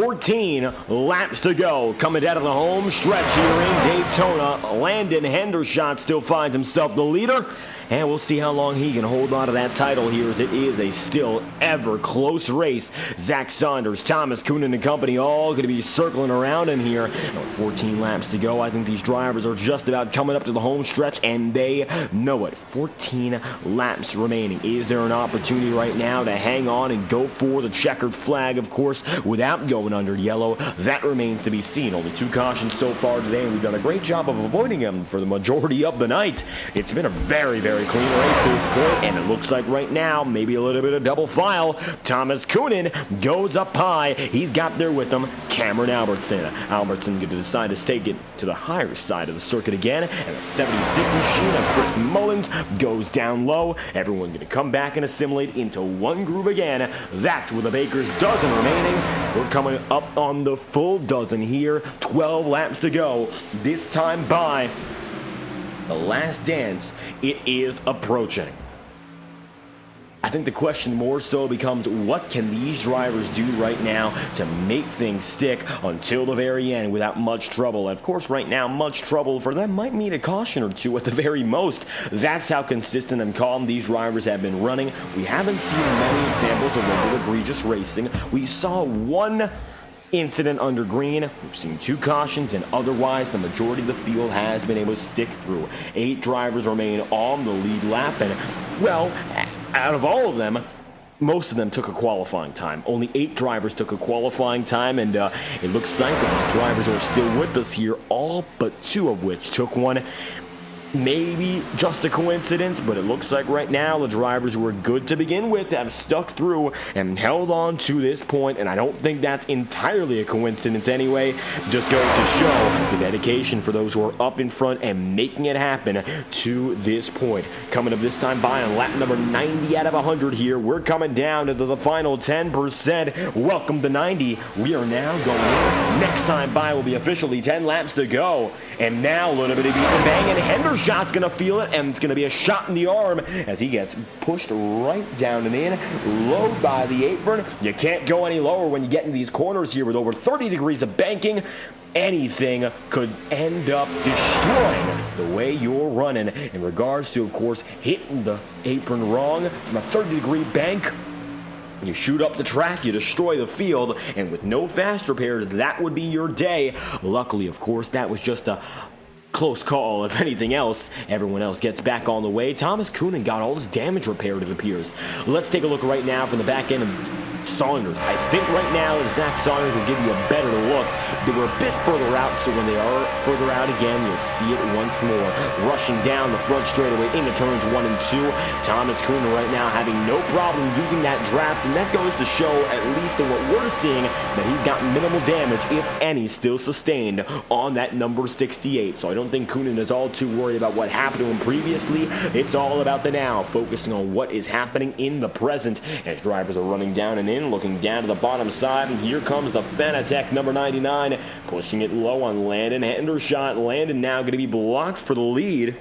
14 laps to go. Coming down to the home stretch here in Daytona, Landon Hendershot still finds himself the leader. And we'll see how long he can hold on to that title here, as it is a still ever close race. Zach Saunders, Thomas Coonan and company all going to be circling around in here. And with 14 laps to go, I think these drivers are just about coming up to the home stretch, and they know it. 14 laps remaining. Is there an opportunity right now to hang on and go for the checkered flag, of course, without going under yellow? That remains to be seen. Only 2 cautions so far today, and we've done a great job of avoiding them for the majority of the night. It's been a very clean race to this point, and it looks like right now maybe a little bit of double file. Thomas Coonan goes up high. He's got there with him Cameron Albertson. Albertson going to decide to take it to the higher side of the circuit again, and the 76 machine of Chris Mullins goes down low. Everyone going to come back and assimilate into one groove again. That's with the Baker's dozen remaining. We're coming up on the full dozen here. 12 laps to go. This time by the last dance, it is approaching. I think the question more so becomes, what can these drivers do right now to make things stick until the very end without much trouble? Of course, right now, much trouble for them might mean a caution or two at the very most. That's how consistent and calm these drivers have been running. We haven't seen many examples of local egregious racing. We saw one incident under green. We've seen 2 cautions, and otherwise the majority of the field has been able to stick through. 8 drivers remain on the lead lap, and well, out of all of them, most of them took a qualifying time. Only 8 drivers took a qualifying time, and it looks like the drivers are still with us here, all but 2 of which took one. Maybe just a coincidence, but it looks like right now the drivers who were good to begin with have stuck through and held on to this point, and I don't think that's entirely a coincidence anyway. Just goes to show the dedication for those who are up in front and making it happen to this point. Coming up this time by on lap number 90 out of 100 here, we're coming down to the final 10%. Welcome to 90. We are now going in. Next time by will be officially 10 laps to go, and now a little bit of beat and bang, and Hendershot's gonna feel it, and it's gonna be a shot in the arm as he gets pushed right down and in, low by the apron. You can't go any lower when you get into these corners here with over 30 degrees of banking. Anything could end up destroying the way you're running in regards to, of course, hitting the apron wrong from a 30-degree bank. You shoot up the track, you destroy the field, and with no fast repairs, that would be your day. Luckily, of course, that was just a close call. If anything else, everyone else gets back on the way. Thomas Coonan got all his damage repaired, it appears. Let's take a look right now from the back end of Saunders. I think right now Zach Saunders will give you a better look. They were a bit further out, so when they are further out again, you'll see it once more. Rushing down the front straightaway into turns 1 and 2. Thomas Coonan right now having no problem using that draft, and that goes to show, at least in what we're seeing, that he's got minimal damage, if any, still sustained on that number 68. So I don't think Coonan is all too worried about what happened to him previously. It's all about the now, focusing on what is happening in the present as drivers are running down and in. Looking down to the bottom side, and here comes the Fanatec number 99, pushing it low on Landon Hendershot. Landon now going to be blocked for the lead.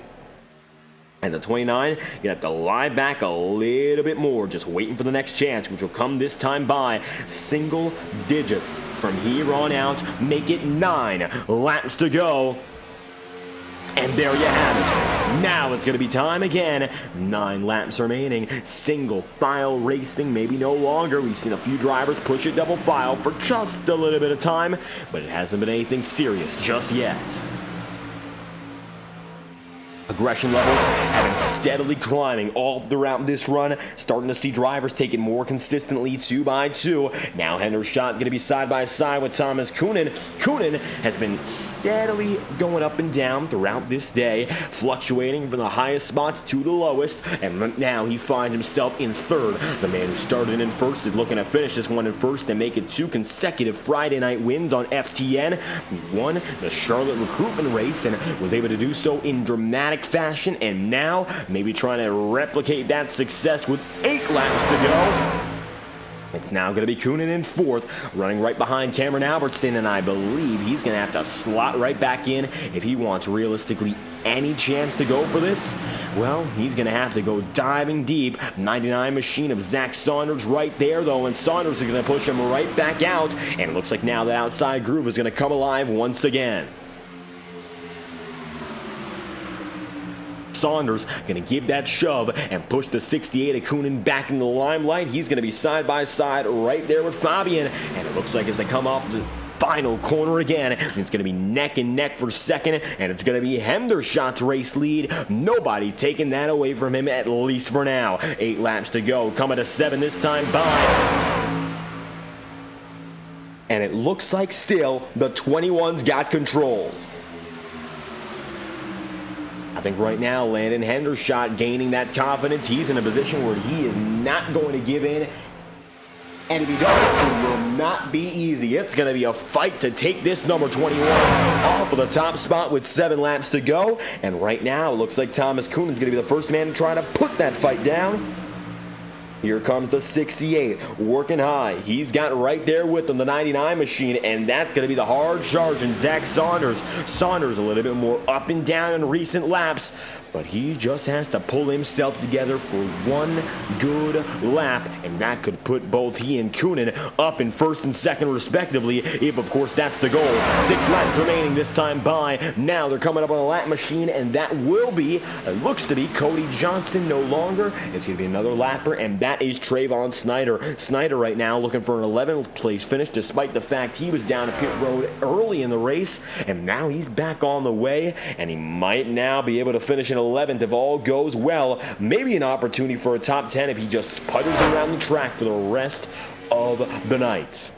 And the 29, you have to lie back a little bit more, just waiting for the next chance, which will come this time by single digits. From here on out, make it 9 laps to go. And there you have it. Now it's going to be time again. 9 laps remaining. Single file racing, maybe no longer. We've seen a few drivers push it double file for just a little bit of time, but it hasn't been anything serious just yet. Aggression levels have been steadily climbing all throughout this run. Starting to see drivers take it more consistently 2 by 2. Now Hendershot going to be side by side with Thomas Coonan. Coonan has been steadily going up and down throughout this day, fluctuating from the highest spots to the lowest, and now he finds himself in 3rd. The man who started in 1st is looking to finish this one in 1st and make it 2 consecutive Friday night wins on FTN. He won the Charlotte recruitment race and was able to do so in dramatic fashion, and now maybe trying to replicate that success with 8 laps to go. It's now going to be Coonan in fourth, running right behind Cameron Albertson, and I believe he's going to have to slot right back in if he wants realistically any chance to go for this. Well, he's going to have to go diving deep. 99 machine of Zach Saunders right there, though, and Saunders is going to push him right back out, and it looks like now the outside groove is going to come alive once again. Saunders going to give that shove and push the 68 of Coonan back in the limelight. He's going to be side by side right there with Fabian, and it looks like as they come off the final corner again, it's going to be neck and neck for second, and it's going to be Hendershot's race lead. Nobody taking that away from him, at least for now. 8 laps to go, coming to 7 this time by. And it looks like still the 21's got control. I think right now Landon Hendershot gaining that confidence. He's in a position where he is not going to give in. And if he does, it will not be easy. It's going to be a fight to take this number 21 off of the top spot with 7 laps to go. And right now it looks like Thomas Coonan's going to be the first man to try to put that fight down. Here comes the 68, working high. He's got right there with him the 99 machine, and that's going to be the hard charge in Zach Saunders. Saunders a little bit more up and down in recent laps, but he just has to pull himself together for one good lap, and that could put both he and Coonan up in first and second respectively, if of course that's the goal. 6 laps remaining this time by. Now they're coming up on a lap machine, and that will be, it looks to be Cody Johnson no longer. It's going to be another lapper, and that is Trayvon Snyder. Snyder right now looking for an 11th place finish, despite the fact he was down at pit road early in the race, and now he's back on the way, and he might now be able to finish in 11th if all goes well. Maybe an opportunity for a top 10 if he just putters around the track for the rest of the night.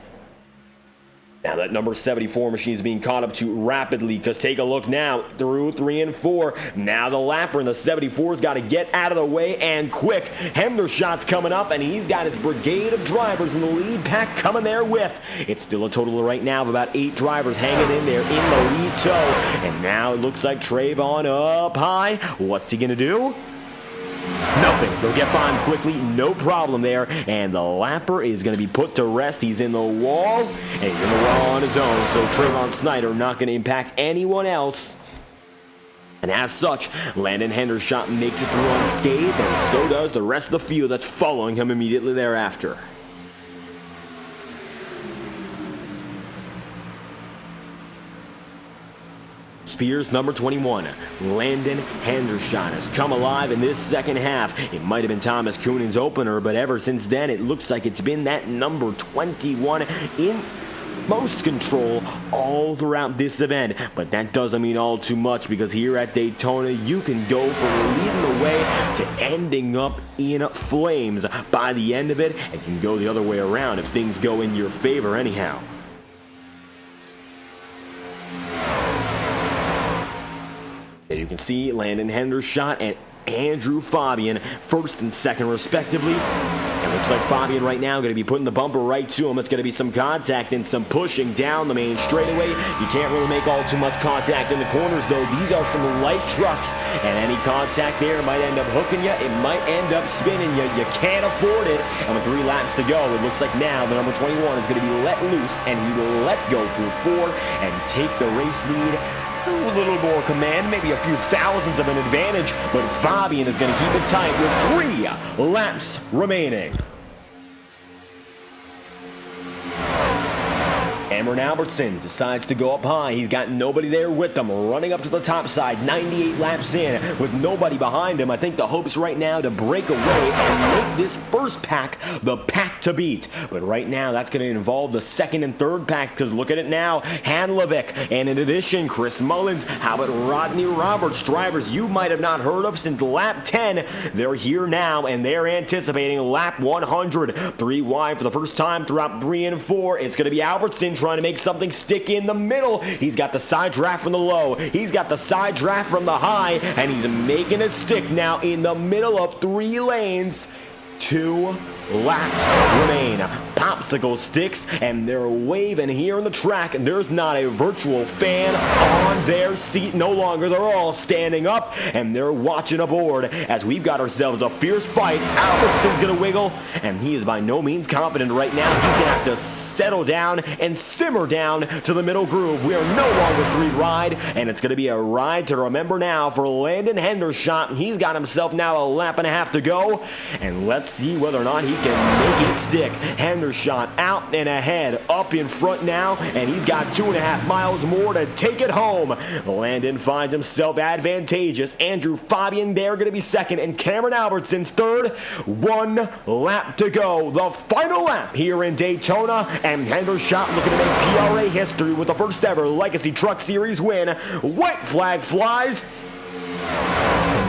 Now that number 74 machine is being caught up to rapidly, because take a look now through 3 and 4. Now the lapper in the 74's got to get out of the way and quick. Hendershot's coming up, and he's got his brigade of drivers in the lead pack coming there with. It's still a total right now of about 8 drivers hanging in there in the lead tow. And now it looks like Trayvon up high. What's he going to do? Nothing. They'll get by him quickly, no problem there, and the lapper is going to be put to rest. He's in the wall, and he's in the wall on his own, so Trayvon Snyder not going to impact anyone else. And as such, Landon Hendershot makes it through unscathed, and so does the rest of the field that's following him immediately thereafter. Spears number 21, Landon Hendershot, has come alive in this second half. It might have been Thomas Coonan's opener, but ever since then, it looks like it's been that number 21 in most control all throughout this event. But that doesn't mean all too much, because here at Daytona, you can go from leading the way to ending up in flames by the end of it, and you can go the other way around if things go in your favor anyhow. There you can see Landon Hendershot and Andrew Fabian first and second respectively. It looks like Fabian right now going to be putting the bumper right to him. It's going to be some contact and some pushing down the main straightaway. You can't really make all too much contact in the corners, though. These are some light trucks, and any contact there might end up hooking you. It might end up spinning you. You can't afford it. And with 3 laps to go, it looks like now the number 21 is going to be let loose, and he will let go through 4 and take the race lead. A little more command, maybe a few thousandths of an advantage, but Fabian is going to keep it tight with 3 laps remaining. Cameron Albertson decides to go up high. He's got nobody there with him, running up to the top side, 98 laps in, with nobody behind him. I think the hope's right now to break away and make this first pack the pack to beat. But right now, that's going to involve the second and third pack, because look at it now. Hanlovic, and in addition, Chris Mullins. How about Rodney Roberts? Drivers you might have not heard of since lap 10. They're here now, and they're anticipating lap 100. 3 wide for the first time throughout 3 and 4. It's going to be Albertson trying to make something stick in the middle. He's got the side draft from the low. He's got the side draft from the high, and he's making it stick now in the middle of 3 lanes. 2 laps remain. Popsicle sticks, and they're waving here on the track, and there's not a virtual fan on their seat no longer. They're all standing up, and they're watching aboard as we've got ourselves a fierce fight. Albertson's going to wiggle, and he is by no means confident right now. He's going to have to settle down and simmer down to the middle groove. We are no longer three ride, and it's going to be a ride to remember now for Landon Hendershot. He's got himself now a lap and a half to go, and let's see whether or not he can make it stick. Hendershot out and ahead, up in front now, and he's got 2.5 miles more to take it home. Landon finds himself advantageous. Andrew Fabian there going to be second, and Cameron Albertson's third. 1 lap to go. The final lap here in Daytona, and Hendershot looking to make PRA history with the first ever Legacy Truck Series win. White flag flies.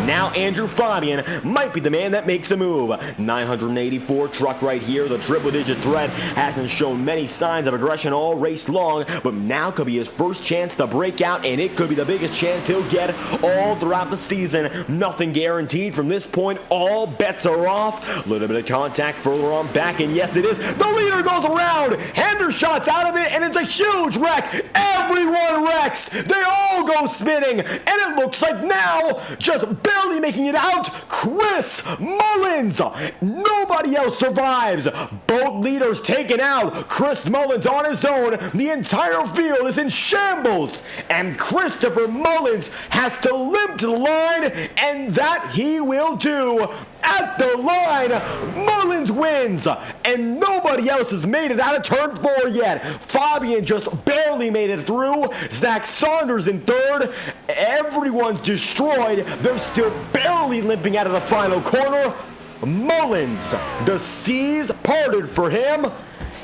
Now Andrew Fabian might be the man that makes a move. 984 truck right here. The triple-digit threat hasn't shown many signs of aggression all race long, but now could be his first chance to break out, and it could be the biggest chance he'll get all throughout the season. Nothing guaranteed from this point. All bets are off. A little bit of contact further on back, and yes, it is. The leader goes around. Hendershot's out of it, and it's a huge wreck. Everyone wrecks. They all go spinning, and it looks like now, just barely making it out, Chris Mullins. Nobody else survives. Both leaders taken out. Chris Mullins on his own. The entire field is in shambles, and Christopher Mullins has to limp to the line, and that he will do. At the line, Mullins wins, and nobody else has made it out of turn 4 yet. Fabian just barely made it through. Zach Saunders in third. Everyone's destroyed. They're still barely limping out of the final corner. Mullins, the seas parted for him,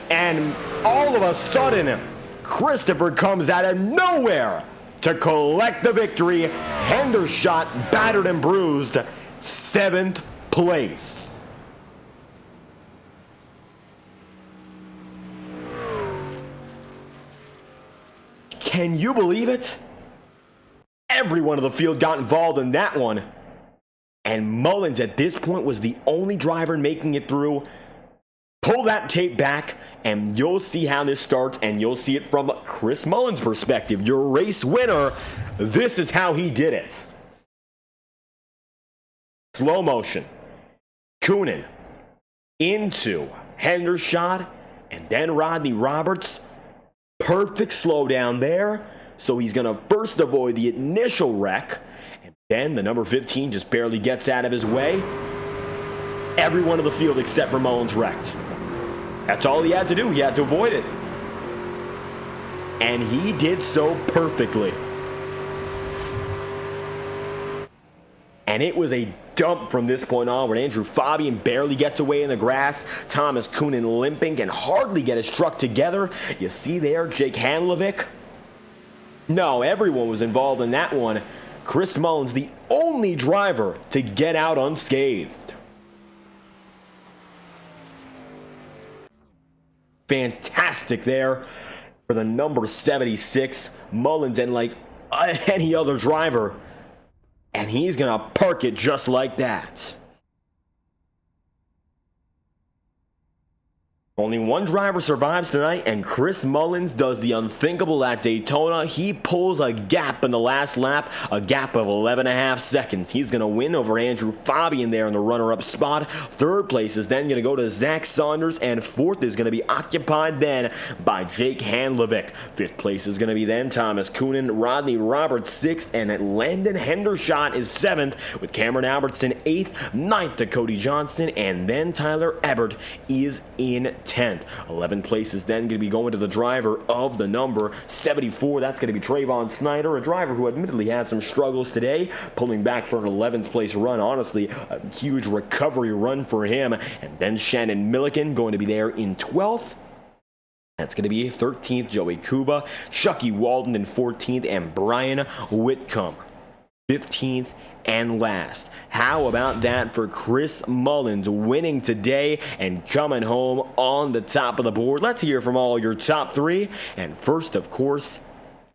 and all of a sudden, Christopher comes out of nowhere to collect the victory. Hendershot battered and bruised, 7th place. Can you believe it? Everyone in the field got involved in that one. And Mullins at this point was the only driver making it through. Pull that tape back and you'll see how this starts, and you'll see it from Chris Mullins' perspective. Your race winner, this is how he did it. Slow motion. Coonan into Hendershot and then Rodney Roberts. Perfect slowdown there. So he's going to first avoid the initial wreck, and then the number 15 just barely gets out of his way. Everyone in the field except for Mullins wrecked. That's all he had to do. He had to avoid it. And he did so perfectly. And it was a dump from this point onward. Andrew Fabian barely gets away in the grass. Thomas Coonan limping can hardly get his truck together. You see there, Jake Hanlovic. No, everyone was involved in that one. Chris Mullins, the only driver to get out unscathed. Fantastic there for the number 76. Mullins, and like any other driver. And he's going to park it just like that. Only one driver survives tonight, and Chris Mullins does the unthinkable at Daytona. He pulls a gap in the last lap, a gap of 11.5 seconds. He's going to win over Andrew Fabian there in the runner-up spot. Third place is then going to go to Zach Saunders, and fourth is going to be occupied then by Jake Hanlovic. Fifth place is going to be then Thomas Coonan, Rodney Roberts sixth, and Landon Hendershot is seventh, with Cameron Albertson eighth, ninth to Cody Johnston, and then Tyler Ebert is in 10th. 11 places then going to be going to the driver of the number 74. That's going to be Trayvon Snyder, a driver who admittedly had some struggles today, pulling back for an 11th place run. Honestly, a huge recovery run for him. And then Shannon Milliken going to be there in 12th. That's going to be 13th, Joey Kuba, Chucky Walden in 14th, and Brian Whitcomb 15th and last. How about that for Chris Mullins winning today and coming home on the top of the board? Let's hear from all your top three. And first, of course,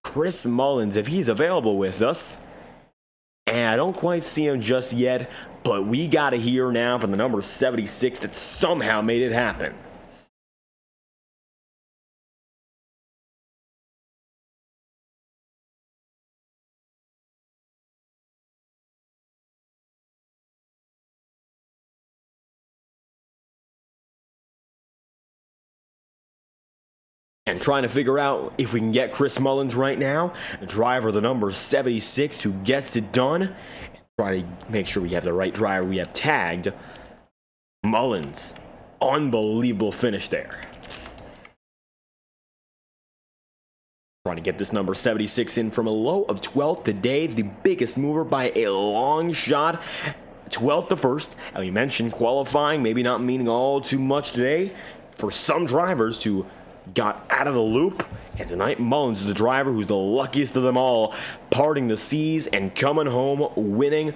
Chris Mullins, if he's available with us. And I don't quite see him just yet, but we got to hear now from the number 76 that somehow made it happen. And trying to figure out if we can get Chris Mullins right now, the driver, the number 76, who gets it done. And try to make sure we have the right driver we have tagged. Mullins. Unbelievable finish there. Trying to get this number 76 in from a low of 12th today. The biggest mover by a long shot. 12th to first. And we mentioned qualifying, maybe not meaning all too much today for some drivers who got out of the loop, and tonight Mullins is the driver who's the luckiest of them all, parting the seas and coming home winning.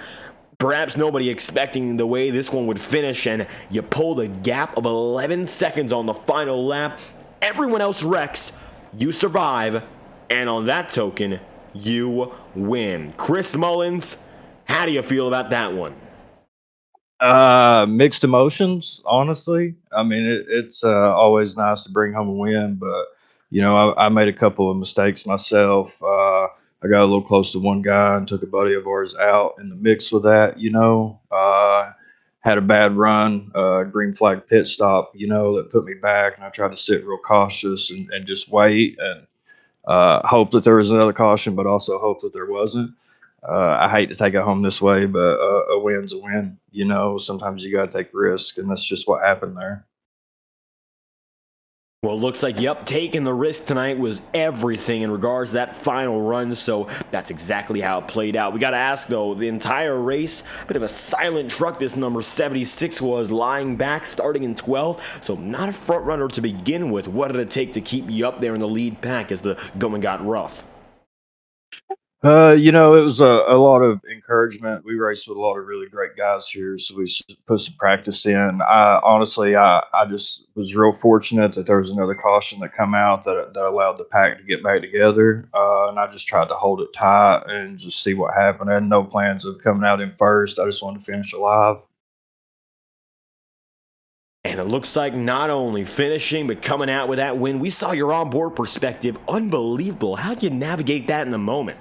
Perhaps nobody expecting the way this one would finish, and you pulled a gap of 11 seconds on the final lap. Everyone else wrecks, you survive, and on that token, you win. Chris Mullins, how do you feel about that one? Mixed emotions, honestly. I mean, it's always nice to bring home a win, but I made a couple of mistakes myself. I got a little close to one guy and took a buddy of ours out in the mix with that. Had a bad run, green flag pit stop. That put me back, and I tried to sit real cautious and just wait and hope that there was another caution, but also hope that there wasn't. I hate to take it home this way, but a win's a win. Sometimes you got to take risk, and that's just what happened there. Well, it looks like, yep, taking the risk tonight was everything in regards to that final run, so that's exactly how it played out. We got to ask, though, the entire race, a bit of a silent truck this number 76 was, lying back, starting in 12th, so not a front runner to begin with. What did it take to keep you up there in the lead pack as the going got rough? It was a lot of encouragement. We raced with a lot of really great guys here, so we put some practice in. I just was real fortunate that there was another caution that come out that allowed the pack to get back together, and I just tried to hold it tight and just see what happened. I had no plans of coming out in first. I just wanted to finish alive. And it looks like not only finishing, but coming out with that win. We saw your onboard perspective. Unbelievable. How'd you navigate that in the moment?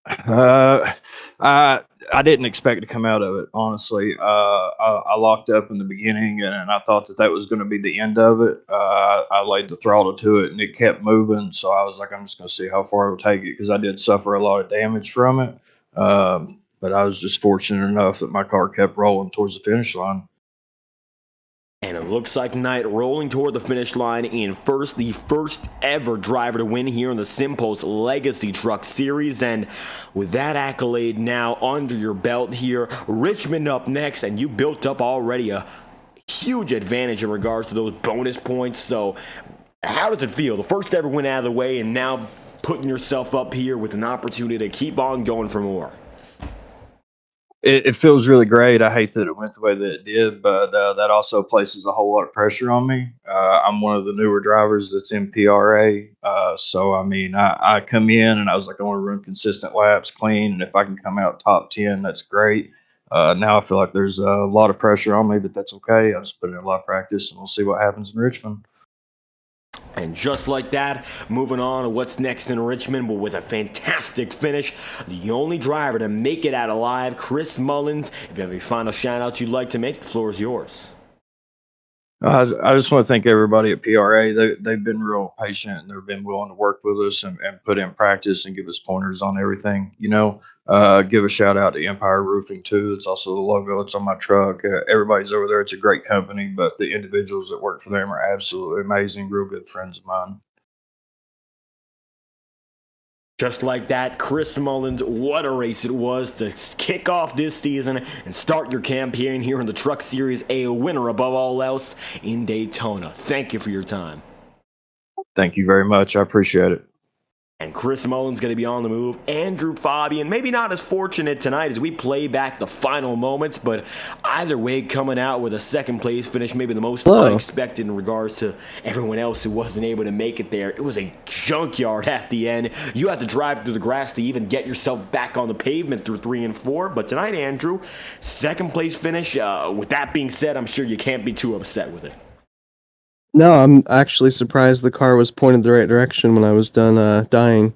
I didn't expect to come out of it, honestly. I locked up in the beginning, and I thought that was going to be the end of it. I laid the throttle to it, and it kept moving. So I was like, I'm just going to see how far it will take it, because I did suffer a lot of damage from it. But I was just fortunate enough that my car kept rolling towards the finish line. And it looks like Knight rolling toward the finish line in first, the first ever driver to win here in the SimPulse Legacy Truck Series. And with that accolade now under your belt here, Richmond up next, and you built up already a huge advantage in regards to those bonus points. So how does it feel? The first ever win out of the way, and now putting yourself up here with an opportunity to keep on going for more. It feels really great. I hate that it went the way that it did, but that also places a whole lot of pressure on me. I'm one of the newer drivers that's in PRA. So, I mean, I come in and I was like, I want to run consistent laps, clean. And if I can come out top 10, that's great. Now I feel like there's a lot of pressure on me, but that's okay. I just put in a lot of practice, and we'll see what happens in Richmond. And just like that, moving on to what's next in Richmond, but with a fantastic finish, the only driver to make it out alive, Chris Mullins. If you have any final shout-outs you'd like to make, the floor is yours. I just want to thank everybody at PRA. They've been real patient, and they've been willing to work with us and put in practice and give us pointers on everything. Give a shout out to Empire Roofing too. It's also the logo. It's on my truck. Everybody's over there. It's a great company, but the individuals that work for them are absolutely amazing. Real good friends of mine. Just like that, Chris Mullins, what a race it was to kick off this season and start your campaign here in the Truck Series, a winner above all else in Daytona. Thank you for your time. Thank you very much. I appreciate it. And Chris Mullins going to be on the move. Andrew Fabian, maybe not as fortunate tonight as we play back the final moments, but either way, coming out with a second place finish, maybe the most unexpected in regards to everyone else who wasn't able to make it there. It was a junkyard at the end. You had to drive through the grass to even get yourself back on the pavement through 3 and 4. But tonight, Andrew, second place finish. With that being said, I'm sure you can't be too upset with it. No, I'm actually surprised the car was pointed the right direction when I was done dying.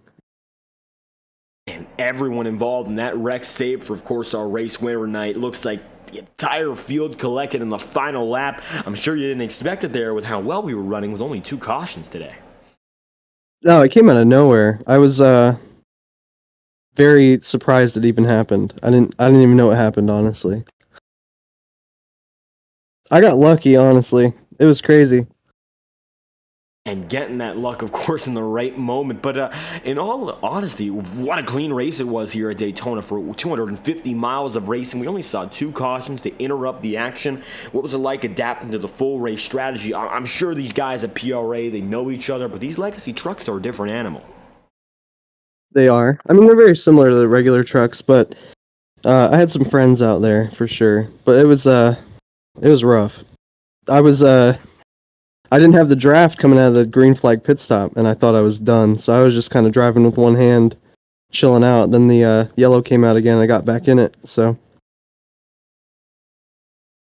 And everyone involved in that wreck, save for, of course, our race winner tonight. Looks like the entire field collected in the final lap. I'm sure you didn't expect it there with how well we were running with only 2 cautions today. No, it came out of nowhere. I was very surprised it even happened. I didn't even know it happened, honestly. I got lucky, honestly. It was crazy. And getting that luck, of course, in the right moment. But in all honesty, what a clean race it was here at Daytona for 250 miles of racing. We only saw 2 cautions to interrupt the action. What was it like adapting to the full race strategy? I'm sure these guys at PRA, they know each other, but these legacy trucks are a different animal. They are. I mean, they're very similar to the regular trucks, but I had some friends out there for sure. But it was rough. I didn't have the draft coming out of the green flag pit stop, and I thought I was done. So I was just kind of driving with one hand, chilling out. Then the yellow came out again, and I got back in it. So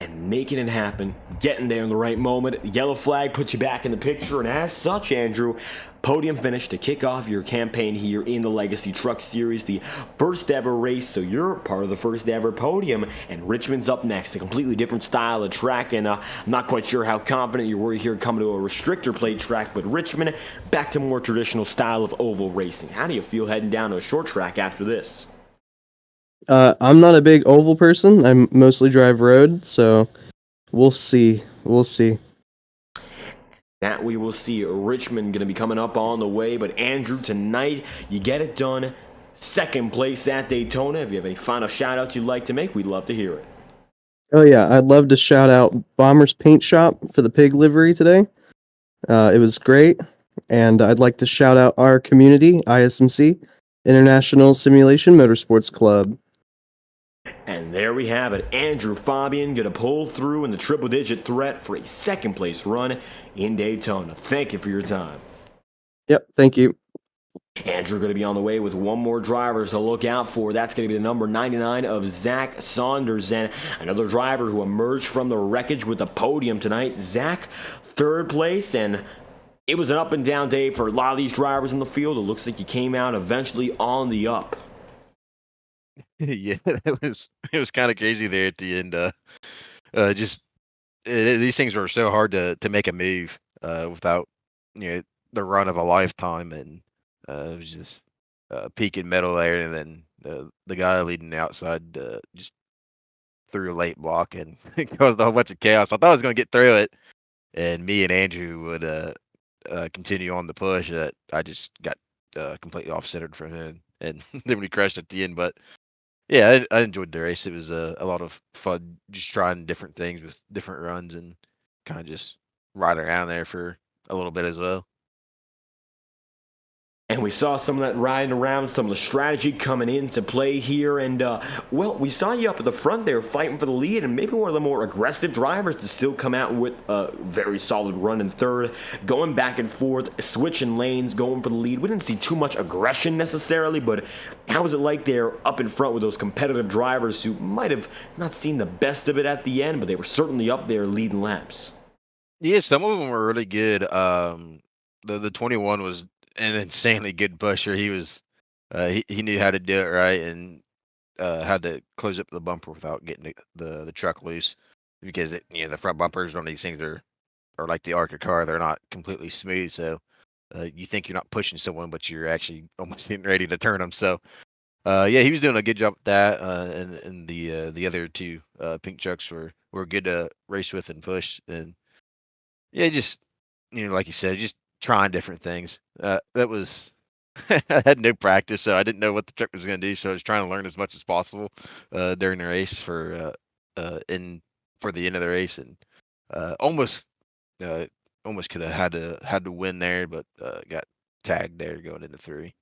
And making it happen, getting there in the right moment. Yellow flag puts you back in the picture, and as such, Andrew, podium finish to kick off your campaign here in the Legacy Truck Series, the first ever race, so you're part of the first ever podium, and Richmond's up next, a completely different style of track, and I'm not quite sure how confident you were here coming to a restrictor plate track, but Richmond, back to more traditional style of oval racing. How do you feel heading down to a short track after this? I'm not a big oval person. I mostly drive road, so we'll see. We'll see. That we will see. Richmond going to be coming up on the way, but Andrew, tonight you get it done. Second place at Daytona. If you have any final shout-outs you'd like to make, we'd love to hear it. Oh yeah, I'd love to shout out Bomber's Paint Shop for the pig livery today. It was great, and I'd like to shout out our community, ISMC, International Simulation Motorsports Club. And there we have it. Andrew Fabian going to pull through in the triple-digit threat for a second-place run in Daytona. Thank you for your time. Yep, thank you. Andrew going to be on the way with one more driver to look out for. That's going to be the number 99 of Zach Saunders, and another driver who emerged from the wreckage with a podium tonight. Zach, third place, and it was an up-and-down day for a lot of these drivers in the field. It looks like he came out eventually on the up. Yeah, it was kind of crazy there at the end. Just these things were so hard to make a move without the run of a lifetime, and it was just peaking middle there, and then the guy leading the outside just threw a late block and caused a whole bunch of chaos. I thought I was going to get through it, and me and Andrew would continue on the push. That I just got completely off centered from him, and then we crashed at the end, but. Yeah, I enjoyed the race. It was a lot of fun just trying different things with different runs and kind of just riding around there for a little bit as well. And we saw some of that riding around, some of the strategy coming into play here. And, well, we saw you up at the front there fighting for the lead, and maybe one of the more aggressive drivers to still come out with a very solid run in third, going back and forth, switching lanes, going for the lead. We didn't see too much aggression necessarily, but how was it like there up in front with those competitive drivers who might have not seen the best of it at the end, but they were certainly up there leading laps? Yeah, some of them were really good. The 21 was an insanely good pusher. He was he knew how to do it right, and had to close up the bumper without getting the truck loose, because the front bumpers on these things are like the ARCA car. They're not completely smooth, so you think you're not pushing someone, but you're actually almost getting ready to turn them. So yeah, he was doing a good job with that, and the other two pink trucks were good to race with and push. And yeah, just like you said, just trying different things. That was I had no practice, so I didn't know what the truck was going to do. So I was trying to learn as much as possible during the race for the end of the race, and almost almost could have had to win there, but got tagged there going into 3.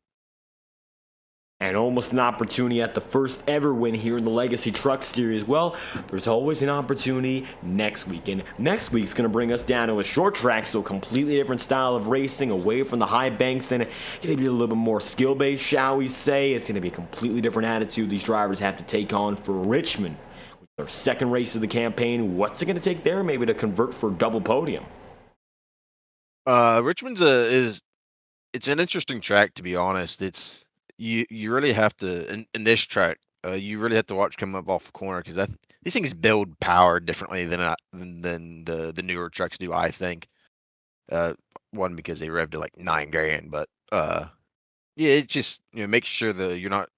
And almost an opportunity at the first ever win here in the Legacy Truck Series. Well, there's always an opportunity next week. And next week's going to bring us down to a short track, so a completely different style of racing, away from the high banks, and going to be a little bit more skill-based, shall we say. It's going to be a completely different attitude these drivers have to take on for Richmond. Their second race of the campaign. What's it going to take there maybe to convert for double podium? Richmond's it's an interesting track, to be honest. You really have to in this track. You really have to watch coming up off the corner, because these things build power differently than the newer trucks do, I think. One, because they rev to like 9 grand, but yeah, it's just, make sure that you're not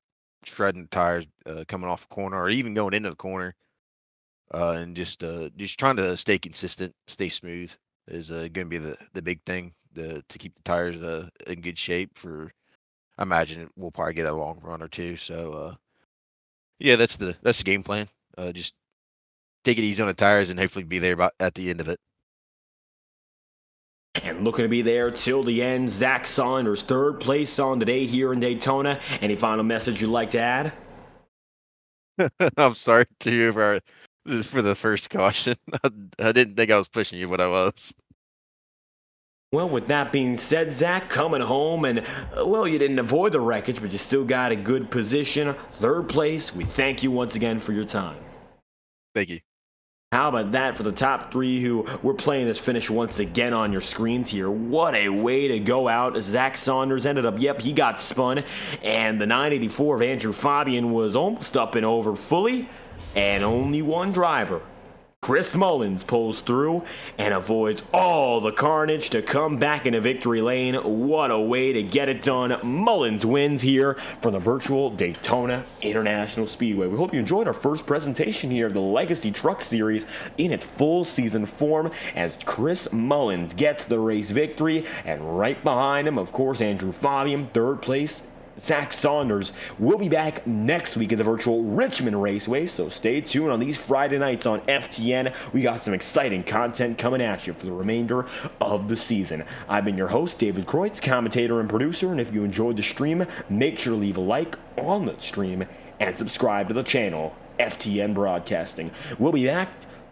shredding tires coming off a corner or even going into the corner, and just trying to stay consistent, stay smooth is going to be the big thing to keep the tires in good shape for. I imagine we'll probably get a long run or two. So yeah, that's the game plan. Just take it easy on the tires and hopefully be there about at the end of it. And looking to be there till the end, Zach Saunders, third place on today here in Daytona. Any final message you'd like to add? I'm sorry to you for the first caution. I didn't think I was pushing you, but I was. Well, with that being said, Zach, coming home, and, well, you didn't avoid the wreckage, but you still got a good position. Third place, we thank you once again for your time. Thank you. How about that for the top three who we're playing this finish once again on your screens here. What a way to go out. Zach Saunders ended up, yep, he got spun. And the 984 of Andrew Fabian was almost up and over fully. And only one driver, Chris Mullins, pulls through and avoids all the carnage to come back into victory lane. What a way to get it done. Mullins wins here from the virtual Daytona International Speedway. We hope you enjoyed our first presentation here of the Legacy Truck Series in its full season form as Chris Mullins gets the race victory. And right behind him, of course, Andrew Fabian, third place. Zach Saunders will be back next week at the virtual Richmond Raceway, so stay tuned on these Friday nights on FTN. We got some exciting content coming at you for the remainder of the season. I've been your host, David Kreutz, commentator and producer, and if you enjoyed the stream, make sure to leave a like on the stream and subscribe to the channel, FTN Broadcasting. We'll be back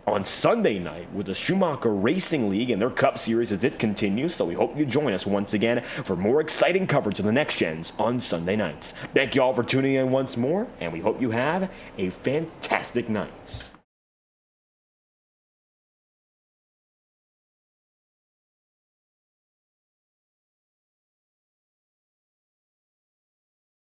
on Sunday night with the Schumacher Racing League and their Cup Series as it continues, so we hope you join us once again for more exciting coverage of the next gens on Sunday nights. Thank you all for tuning in once more, and we hope you have a fantastic night.